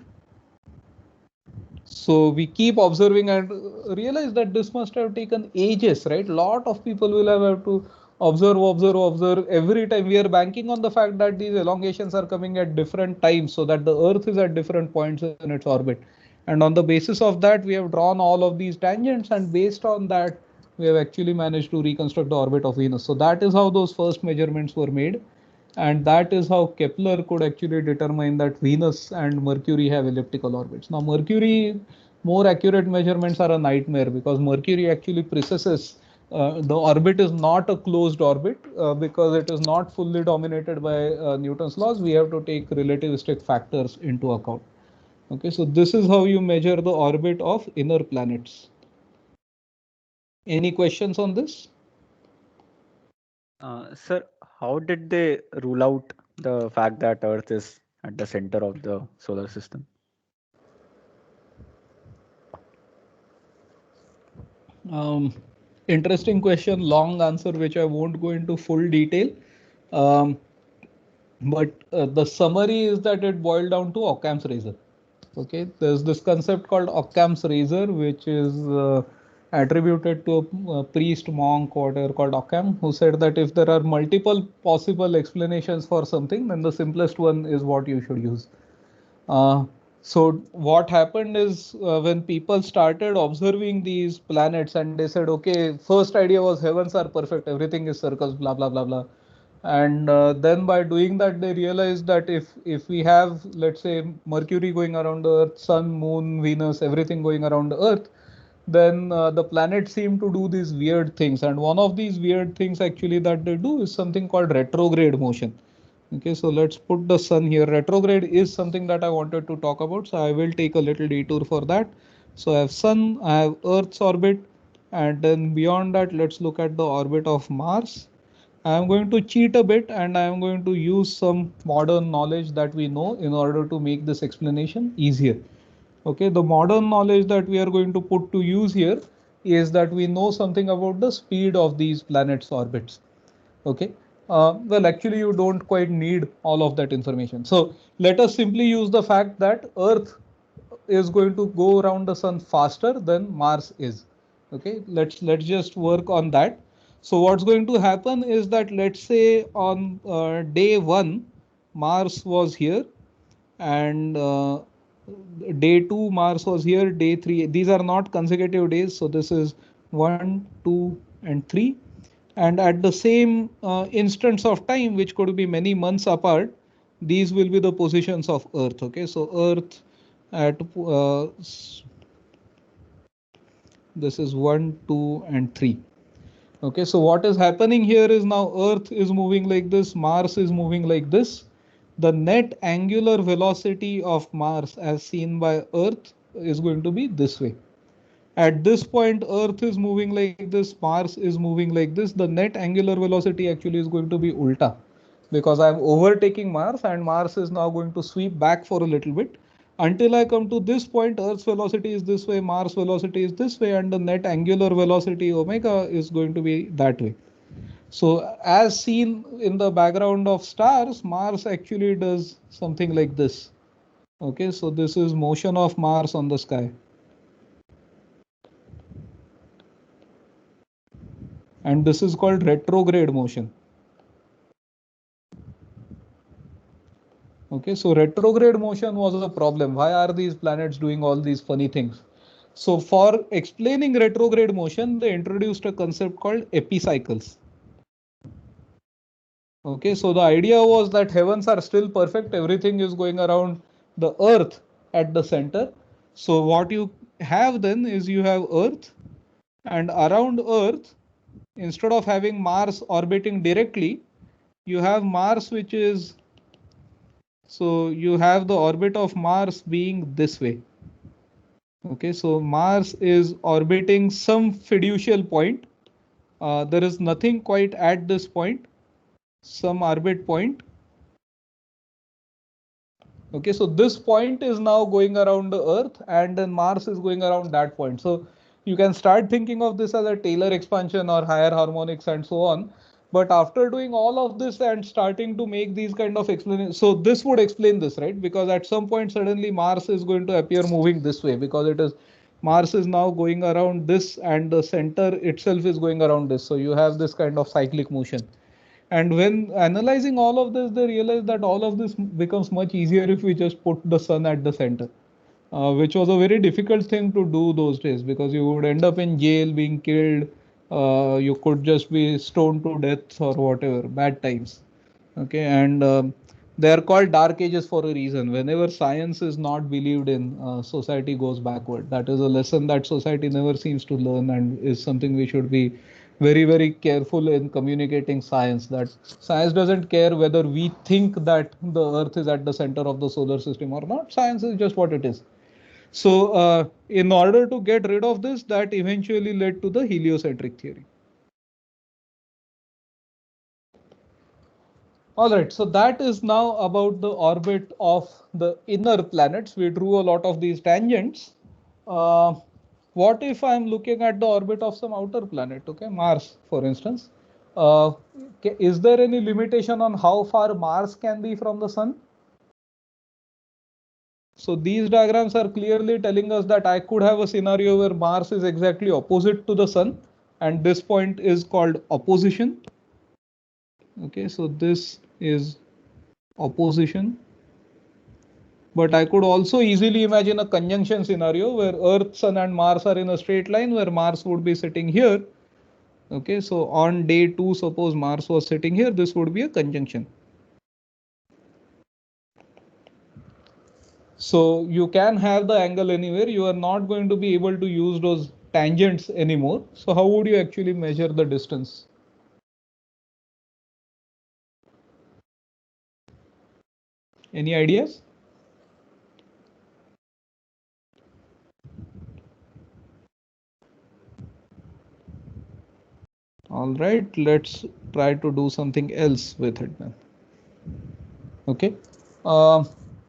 So we keep observing and realize that this must have taken ages, right? Lot of people will have to observe every time. We are banking on the fact that these elongations are coming at different times, so that the Earth is at different points in its orbit. And on the basis of that, we have drawn all of these tangents, and based on that, we have actually managed to reconstruct the orbit of Venus. So that is how those first measurements were made. And that is how Kepler could actually determine that Venus and Mercury have elliptical orbits. Now, Mercury, more accurate measurements are a nightmare because Mercury actually precesses. The orbit is not a closed orbit because it is not fully dominated by Newton's laws. We have to take relativistic factors into account. Okay, so this is how you measure the orbit of inner planets. Any questions on this? Sir, how did they rule out the fact that Earth is at the center of the solar system? Interesting question, long answer, which I won't go into full detail. But the summary is that it boiled down to Occam's razor. Okay, there's this concept called Occam's razor, which is attributed to a priest monk whatever called Occam, who said that if there are multiple possible explanations for something, then the simplest one is what you should use. So what happened is when people started observing these planets and they said, okay, first idea was heavens are perfect, everything is circles, blah blah blah blah. And then by doing that, they realized that if we have, let's say, Mercury going around the Earth, Sun, Moon, Venus, everything going around the Earth, then the planets seem to do these weird things. And one of these weird things actually that they do is something called retrograde motion. Okay, so let's put the sun here. Retrograde is something that I wanted to talk about, so I will take a little detour for that. So I have sun, I have Earth's orbit, and then beyond that, let's look at the orbit of Mars. I am going to cheat a bit and I am going to use some modern knowledge that we know in order to make this explanation easier. Okay, the modern knowledge that we are going to put to use here is that we know something about the speed of these planets' orbits. Okay, well, actually, you don't quite need all of that information. So let us simply use the fact that Earth is going to go around the sun faster than Mars is. Okay, let's just work on that. So what's going to happen is that, let's say on day 1, Mars was here, and day 2 Mars was here, day 3, these are not consecutive days, so this is 1, 2 and 3, and at the same instance of time, which could be many months apart, these will be the positions of Earth. Okay, so Earth at this is 1, 2 and 3. Okay, so what is happening here is now Earth is moving like this, Mars is moving like this. The net angular velocity of Mars as seen by Earth is going to be this way. At this point, Earth is moving like this, Mars is moving like this. The net angular velocity actually is going to be ulta, because I'm overtaking Mars and Mars is now going to sweep back for a little bit. Until I come to this point, Earth's velocity is this way, Mars velocity is this way, and the net angular velocity omega is going to be that way. So as seen in the background of stars, Mars actually does something like this. Okay, so this is motion of Mars on the sky. And this is called retrograde motion. Okay. Okay, so retrograde motion was a problem. Why are these planets doing all these funny things? So for explaining retrograde motion, they introduced a concept called epicycles. Okay, so the idea was that heavens are still perfect. Everything is going around the Earth at the center. So what you have then is you have Earth, and around Earth, instead of having Mars orbiting directly, you have Mars, which is, so you have the orbit of Mars being this way. Okay, so Mars is orbiting some fiducial point. There is nothing quite at this point, some orbit point. Okay, so this point is now going around the Earth, and then Mars is going around that point. So you can start thinking of this as a Taylor expansion or higher harmonics and so on. But after doing all of this and starting to make these kind of explanations, so this would explain this, right? Because at some point suddenly Mars is going to appear moving this way, because it is Mars is now going around this and the center itself is going around this. So you have this kind of cyclic motion. And when analyzing all of this, they realize that all of this becomes much easier if we just put the sun at the center, which was a very difficult thing to do those days, because you would end up in jail, being killed. You could just be stoned to death or whatever, bad times. Okay, and they are called dark ages for a reason. Whenever science is not believed in, society goes backward. That is a lesson that society never seems to learn, and is something we should be very, very careful in communicating science. That science doesn't care whether we think that the Earth is at the center of the solar system or not. Science is just what it is. So in order to get rid of this, that eventually led to the heliocentric theory. All right, so that is now about the orbit of the inner planets. We drew a lot of these tangents. What if I'm looking at the orbit of some outer planet, okay, Mars, for instance? Is there any limitation on how far Mars can be from the sun? So these diagrams are clearly telling us that I could have a scenario where Mars is exactly opposite to the sun, and this point is called opposition. Okay, so this is opposition. But I could also easily imagine a conjunction scenario where Earth, Sun and Mars are in a straight line, where Mars would be sitting here. Okay, so on day 2, suppose Mars was sitting here, this would be a conjunction. So you can have the angle anywhere. You are not going to be able to use those tangents anymore. So how would you actually measure the distance? Any ideas? All right, let's try to do something else with it then. Okay.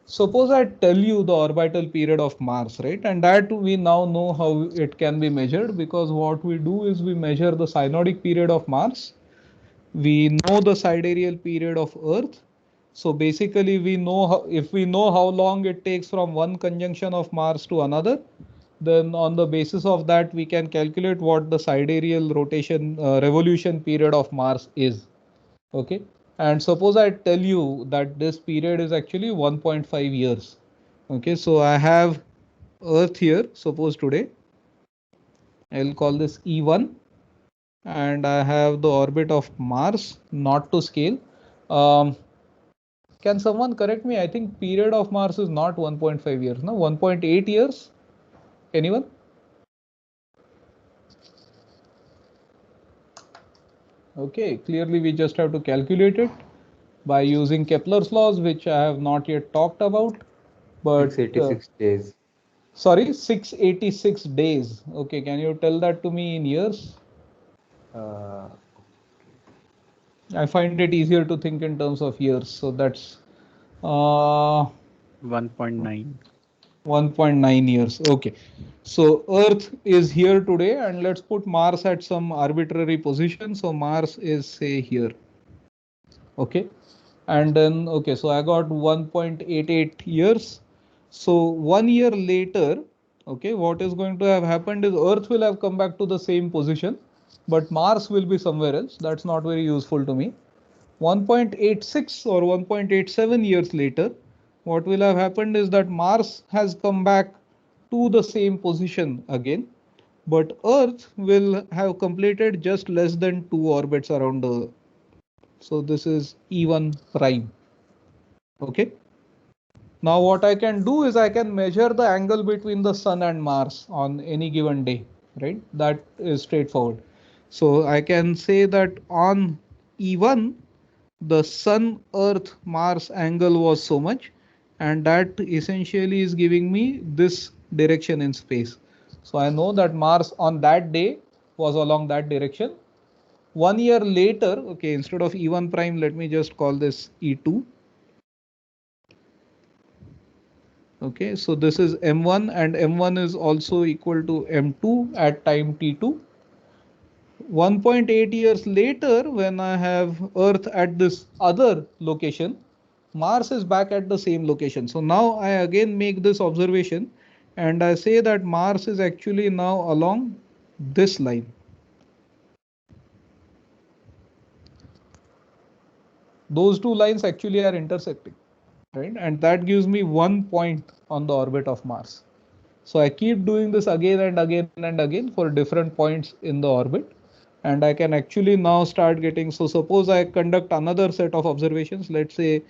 Suppose I tell you the orbital period of Mars, right? And that we now know how it can be measured, because what we do is we measure the synodic period of Mars. We know the sidereal period of Earth. So basically we know how, if we know how long it takes from one conjunction of Mars to another, then on the basis of that we can calculate what the sidereal rotation revolution period of Mars is. Okay. And suppose I tell you that this period is actually 1.5 years. Okay, so I have Earth here, suppose today. I'll call this E1. And I have the orbit of Mars, not to scale. Can someone correct me? I think period of Mars is not 1.5 years, no? 1.8 years? Anyone? Okay, clearly we just have to calculate it by using Kepler's laws, which I have not yet talked about. But 686 days. Sorry, 686 days. Okay, can you tell that to me in years? I find it easier to think in terms of years. So that's 1.9. 1.9 years. Okay. So Earth is here today, and let's put Mars at some arbitrary position. So Mars is, say, here. Okay. And then, okay, so I got 1.88 years. So 1 year later, okay, what is going to have happened is Earth will have come back to the same position, but Mars will be somewhere else. That's not very useful to me. 1.86 or 1.87 years later, what will have happened is that Mars has come back to the same position again, but Earth will have completed just less than 2 orbits around the Earth. So this is E1 prime. Okay. Now what I can do is I can measure the angle between the Sun and Mars on any given day, right? That is straightforward. So I can say that on E1, the Sun, Earth, Mars angle was so much, and that essentially is giving me this direction in space. So I know that Mars on that day was along that direction. 1 year later, okay, instead of E1 prime, let me just call this E2. Okay, so this is M1 and M1 is also equal to M2 at time T2. 1.8 years later, when I have Earth at this other location, Mars is back at the same location. So now I again make this observation and I say that Mars is actually now along this line. Those two lines actually are intersecting, right? And that gives me 1 point on the orbit of Mars. So I keep doing this again and again and again for different points in the orbit. And I can actually now start getting, so suppose I conduct another set of observations, let's say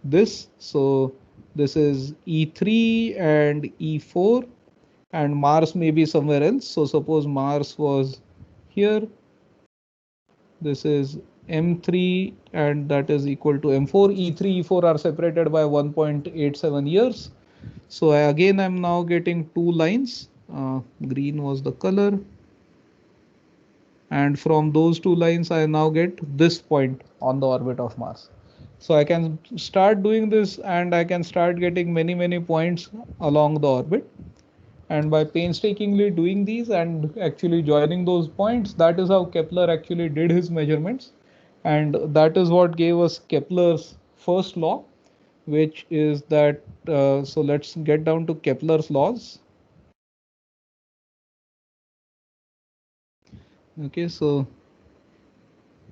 this. So this is E3 and E4 and Mars may be somewhere else. So suppose Mars was here. This is M3 and that is equal to M4. E3, E4 are separated by 1.87 years. So again, I'm now getting two lines. Green was the color. And from those two lines, I now get this point on the orbit of Mars. So I can start doing this and I can start getting many points along the orbit. And by painstakingly doing these and actually joining those points, that is how Kepler actually did his measurements. And that is what gave us Kepler's first law, which is that, so let's get down to Kepler's laws. Okay, so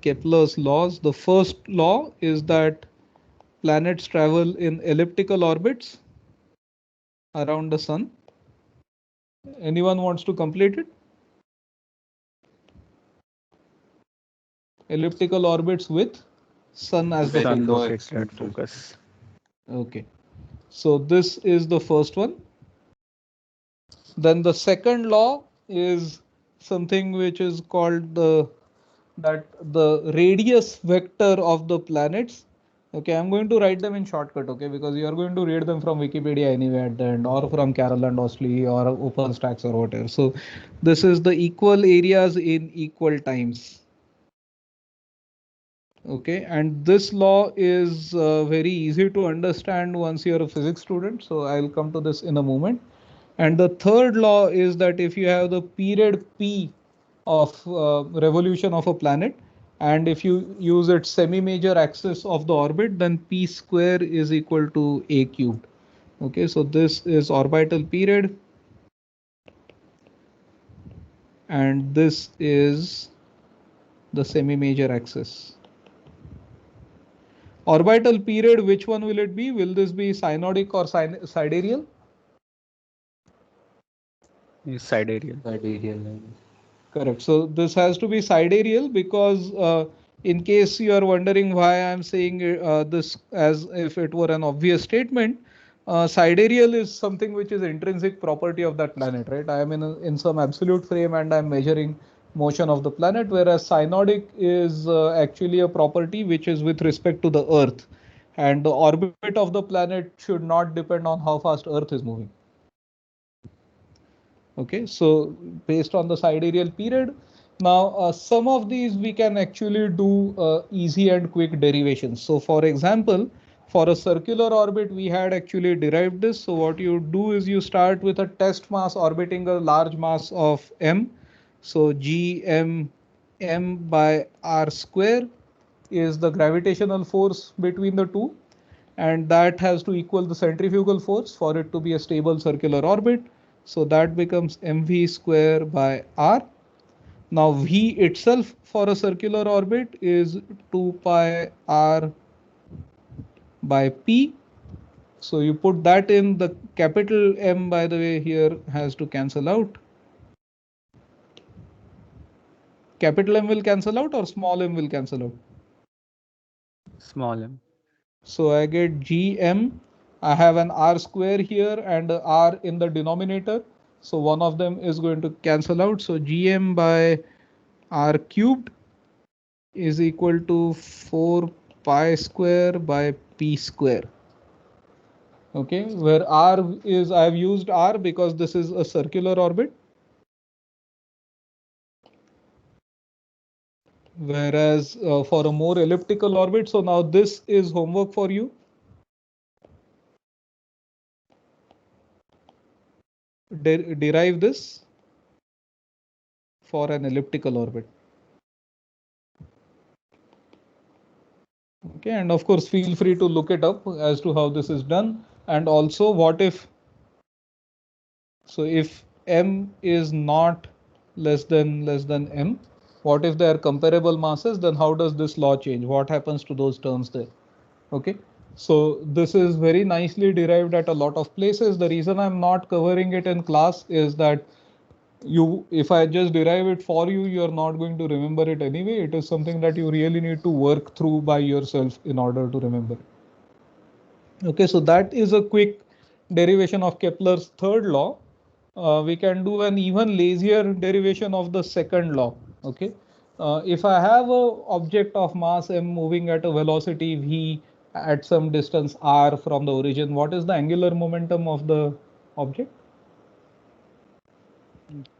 Kepler's laws, the first law is that planets travel in elliptical orbits around the sun. Anyone wants to complete it? Elliptical orbits with sun as the Sun focus. located focus. Okay, so this is the first one. Then the second law is something which is called the radius vector of the planets. Okay, I'm going to write them in shortcut, okay, because you are going to read them from Wikipedia anyway at the end, or from Carroll and Osley or OpenStax or whatever. So this is the equal areas in equal times. Okay, and this law is very easy to understand once you're a physics student. So I'll come to this in a moment. And the third law is that if you have the period P of revolution of a planet, and if you use its semi-major axis of the orbit, then P square is equal to A cubed. Okay, so this is orbital period. And this is the semi-major axis. Orbital period, which one will it be? Will this be synodic or sidereal? Sidereal. Sidereal. Correct. So this has to be sidereal because in case you are wondering why I'm saying this as if it were an obvious statement, sidereal is something which is intrinsic property of that planet, right? I am in some absolute frame and I'm measuring motion of the planet, whereas synodic is actually a property which is with respect to the Earth, and the orbit of the planet should not depend on how fast Earth is moving. Okay, so based on the sidereal period, now some of these we can actually do easy and quick derivations. So for example, for a circular orbit, we had actually derived this. So what you do is you start with a test mass orbiting a large mass of m. So gm m by r square is the gravitational force between the two, and that has to equal the centrifugal force for it to be a stable circular orbit. So that becomes mv square by r. Now v itself for a circular orbit is 2 pi r by p. So you put that in, the capital M, by the way, here has to cancel out. Capital M will cancel out or small m will cancel out? Small m. So I get Gm. I have an r square here and a r in the denominator. So one of them is going to cancel out. So Gm by r cubed is equal to 4 pi square by p square. Okay, where r is, I have used r because this is a circular orbit. Whereas for a more elliptical orbit, so now this is homework for you. Derive this for an elliptical orbit. Okay, and of course feel free to look it up as to how this is done. And also, what if, so if m is not less than m, what if they are comparable masses, then how does this law change? What happens to those terms there? Okay, so this is very nicely derived at a lot of places. The reason I'm not covering it in class is that if I just derive it for you, you're not going to remember it anyway. It is something that you really need to work through by yourself in order to remember. Okay, so that is a quick derivation of Kepler's third law. We can do an even lazier derivation of the second law. Okay, if I have a object of mass m moving at a velocity v at some distance r from the origin, what is the angular momentum of the object?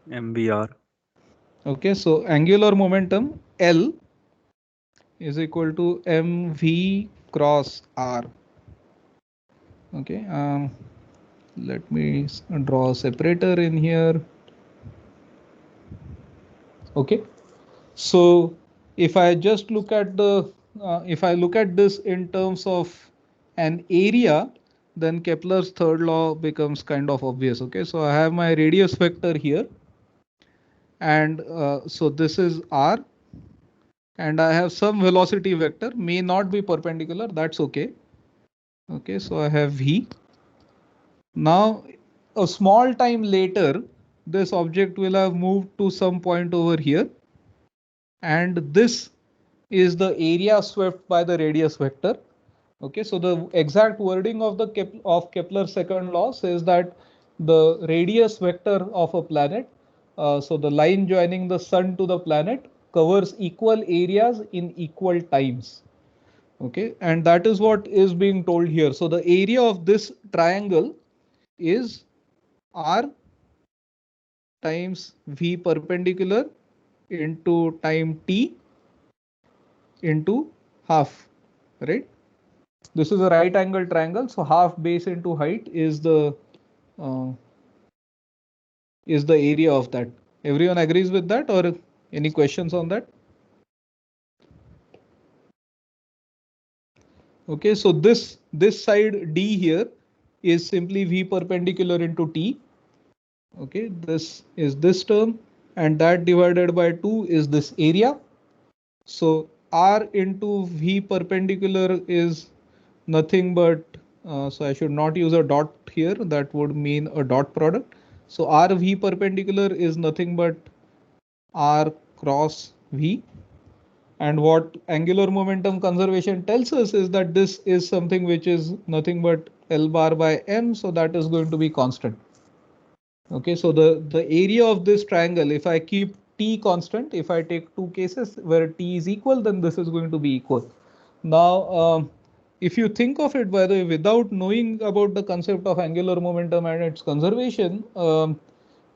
MVR. Okay, so angular momentum L is equal to mv cross r. Okay, let me draw a separator in here. Okay, so if I just look at the if I look at this in terms of an area, then Kepler's third law becomes kind of obvious. Okay, so I have my radius vector here, and so this is r, and I have some velocity vector, may not be perpendicular, that's okay. Okay, so I have v. Now a small time later, this object will have moved to some point over here, and this is the area swept by the radius vector. Okay, so the exact wording of the Kepler's second law says that the radius vector of a planet, so the line joining the sun to the planet, covers equal areas in equal times. Okay, and that is what is being told here. So the area of this triangle is r times v perpendicular into time t into half, right? This is a right angle triangle, so half base into height is the area of that. Everyone agrees with that, or any questions on that? Okay, so this side d here is simply v perpendicular into t. Okay, this is this term, and that divided by 2 is this area. So r into v perpendicular is nothing but, so I should not use a dot here, that would mean a dot product. So r v perpendicular is nothing but r cross v. And what angular momentum conservation tells us is that this is something which is nothing but L bar by m, so that is going to be constant. Okay, so the area of this triangle, if I keep t constant, if I take two cases where t is equal, then this is going to be equal. Now, if you think of it, by the way, without knowing about the concept of angular momentum and its conservation,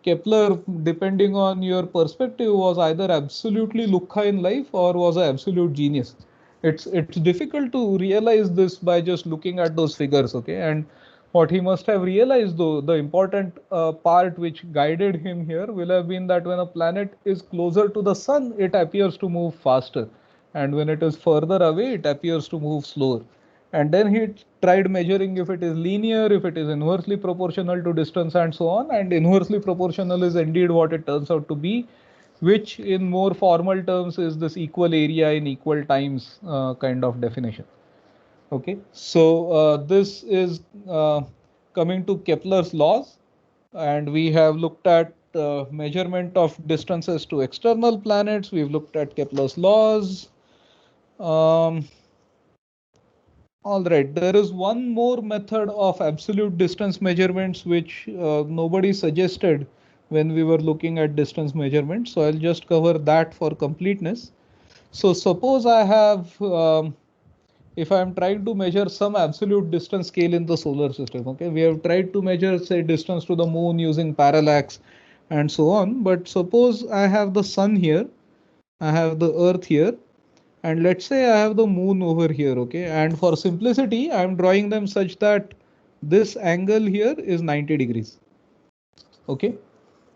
Kepler, depending on your perspective, was either absolutely Lucca in life or was an absolute genius. It's difficult to realize this by just looking at those figures. Okay, and what he must have realized, though, the important part which guided him here will have been that when a planet is closer to the sun, it appears to move faster, and when it is further away, it appears to move slower. And then he tried measuring if it is linear, if it is inversely proportional to distance, and so on. And inversely proportional is indeed what it turns out to be, which in more formal terms is this equal area in equal times kind of definition. Okay, so this is coming to Kepler's laws, and we have looked at measurement of distances to external planets. We've looked at Kepler's laws. All right, there is one more method of absolute distance measurements which nobody suggested when we were looking at distance measurements. So I'll just cover that for completeness. So suppose I have, if I'm trying to measure some absolute distance scale in the solar system, okay, we have tried to measure, say, distance to the moon using parallax and so on. But suppose I have the sun here, I have the earth here, and let's say I have the moon over here, okay, and for simplicity I'm drawing them such that this angle here is 90 degrees. Okay,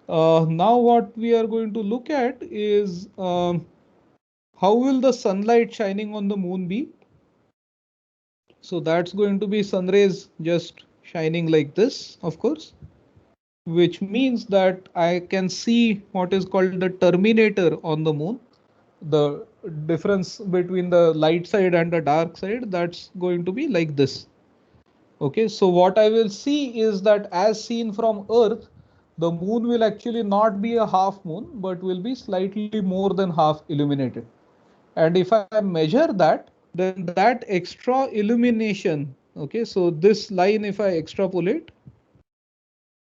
now what we are going to look at is how will the sunlight shining on the moon be? So that's going to be sun rays just shining like this, of course, which means that I can see what is called the terminator on the moon. The difference between the light side and the dark side, that's going to be like this. Okay, so what I will see is that as seen from Earth, the moon will actually not be a half moon, but will be slightly more than half illuminated. And if I measure that, then that extra illumination, okay, so this line, if I extrapolate,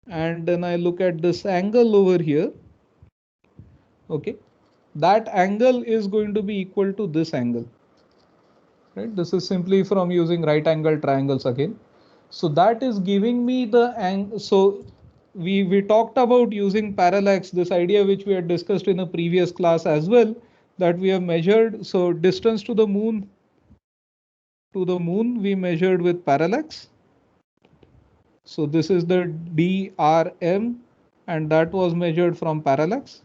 and then I look at this angle over here, okay, that angle is going to be equal to this angle, right? This is simply from using right angle triangles again. So that is giving me the angle. So we talked about using parallax, this idea which we had discussed in a previous class as well, that we have measured. So distance to the moon we measured with parallax. So this is the DRM, and that was measured from parallax.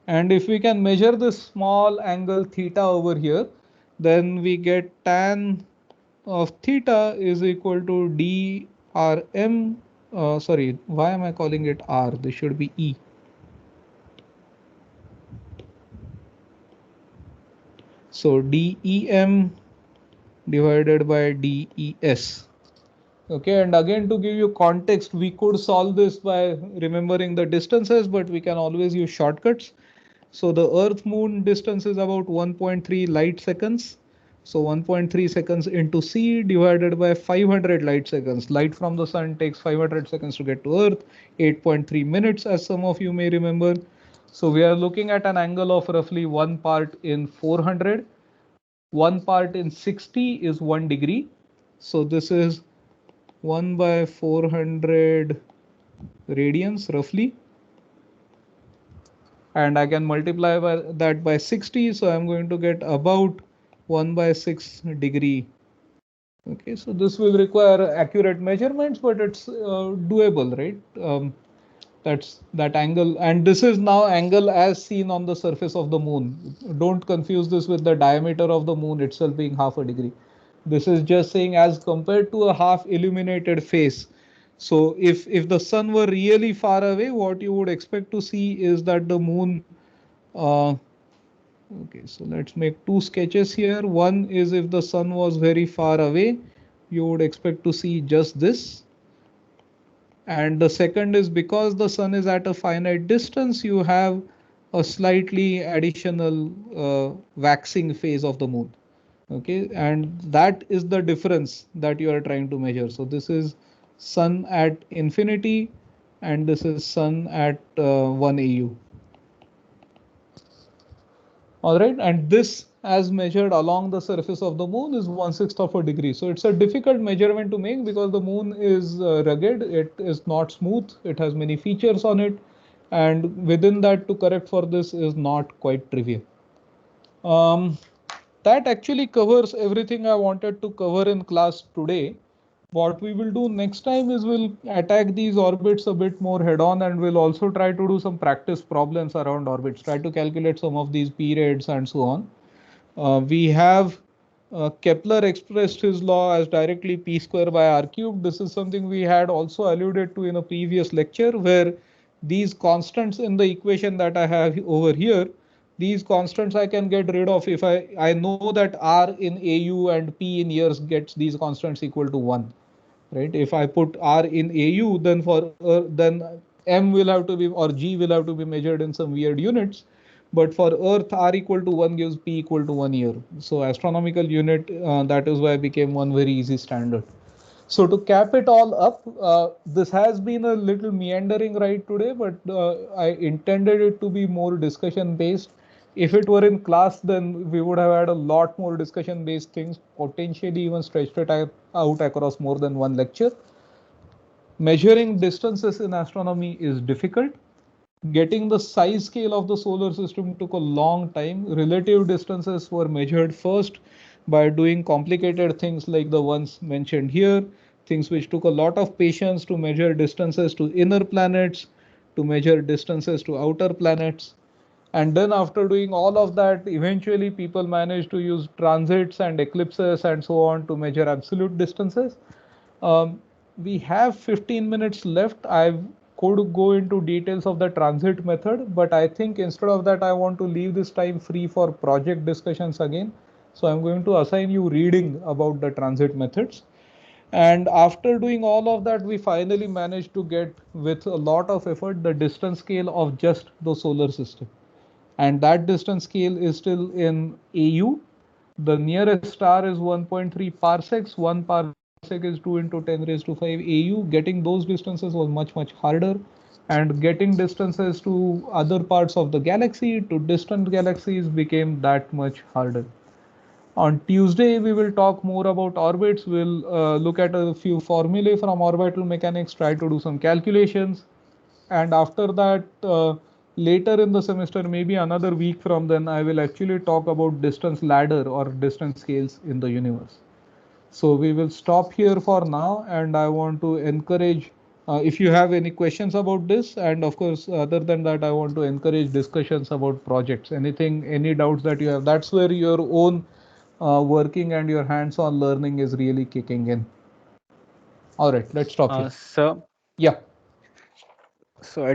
And if we can measure this small angle theta over here, then we get tan of theta is equal to DRM. Sorry, why am I calling it R? This should be E. So DEM divided by DES. Okay, and again, to give you context, we could solve this by remembering the distances, but we can always use shortcuts. So the Earth Moon distance is about 1.3 light seconds. So 1.3 seconds into C divided by 500 light seconds. Light from the sun takes 500 seconds to get to Earth, 8.3 minutes, as some of you may remember. So we are looking at an angle of roughly 1 part in 400. 1 part in 60 is 1 degree. So this is 1 by 400 radians roughly. And I can multiply that by 60. So I'm going to get about 1 by 6 degree. Okay, so this will require accurate measurements, but it's doable, right? That's that angle. And this is now angle as seen on the surface of the moon. Don't confuse this with the diameter of the moon itself being half a degree. This is just saying as compared to a half illuminated face. So if the sun were really far away, what you would expect to see is that the moon, okay, so let's make two sketches here. One is if the sun was very far away, you would expect to see just this. And the second is because the sun is at a finite distance, you have a slightly additional waxing phase of the moon. Okay, and that is the difference that you are trying to measure. So this is sun at infinity, and this is sun at 1 AU. All right, and this as measured along the surface of the moon is 1/6 of a degree. So it's a difficult measurement to make because the moon is rugged, it is not smooth, it has many features on it, and within that to correct for this is not quite trivial. That actually covers everything I wanted to cover in class today. What we will do next time is we'll attack these orbits a bit more head on, and we'll also try to do some practice problems around orbits, try to calculate some of these periods and so on. We have Kepler expressed his law as directly p square by r cubed. This is something we had also alluded to in a previous lecture, where these constants in the equation that I have over here, these constants I can get rid of if I know that R in AU and P in years gets these constants equal to 1. Right? If I put R in AU, then then M will have to be, or G will have to be measured in some weird units. But for Earth, R equal to 1 gives P equal to 1 year. So astronomical unit, that is why became one very easy standard. So to cap it all up, this has been a little meandering ride today, but I intended it to be more discussion based. If it were in class, then we would have had a lot more discussion based things, potentially even stretched it out across more than one lecture. Measuring distances in astronomy is difficult. Getting the size scale of the solar system took a long time. Relative distances were measured first by doing complicated things like the ones mentioned here, things which took a lot of patience to measure distances to inner planets, to measure distances to outer planets. And then after doing all of that, eventually people managed to use transits and eclipses and so on to measure absolute distances. We have 15 minutes left. I could go into details of the transit method, but I think instead of that, I want to leave this time free for project discussions again. So I'm going to assign you reading about the transit methods. And after doing all of that, we finally managed to get, with a lot of effort, the distance scale of just the solar system. And that distance scale is still in AU. The nearest star is 1.3 parsecs. 1 parsec is 2 into 10 raised to 5 AU. Getting those distances was much, much harder. And getting distances to other parts of the galaxy, to distant galaxies, became that much harder. On Tuesday, we will talk more about orbits. We'll look at a few formulae from orbital mechanics, try to do some calculations. And after that, later in the semester, maybe another week from then, I will actually talk about distance ladder or distance scales in the universe. So we will stop here for now, and I want to encourage, if you have any questions about this, and of course, other than that, I want to encourage discussions about projects. Anything, any doubts that you have, that's where your own working and your hands-on learning is really kicking in. All right, let's stop here. Sir, Yeah. so I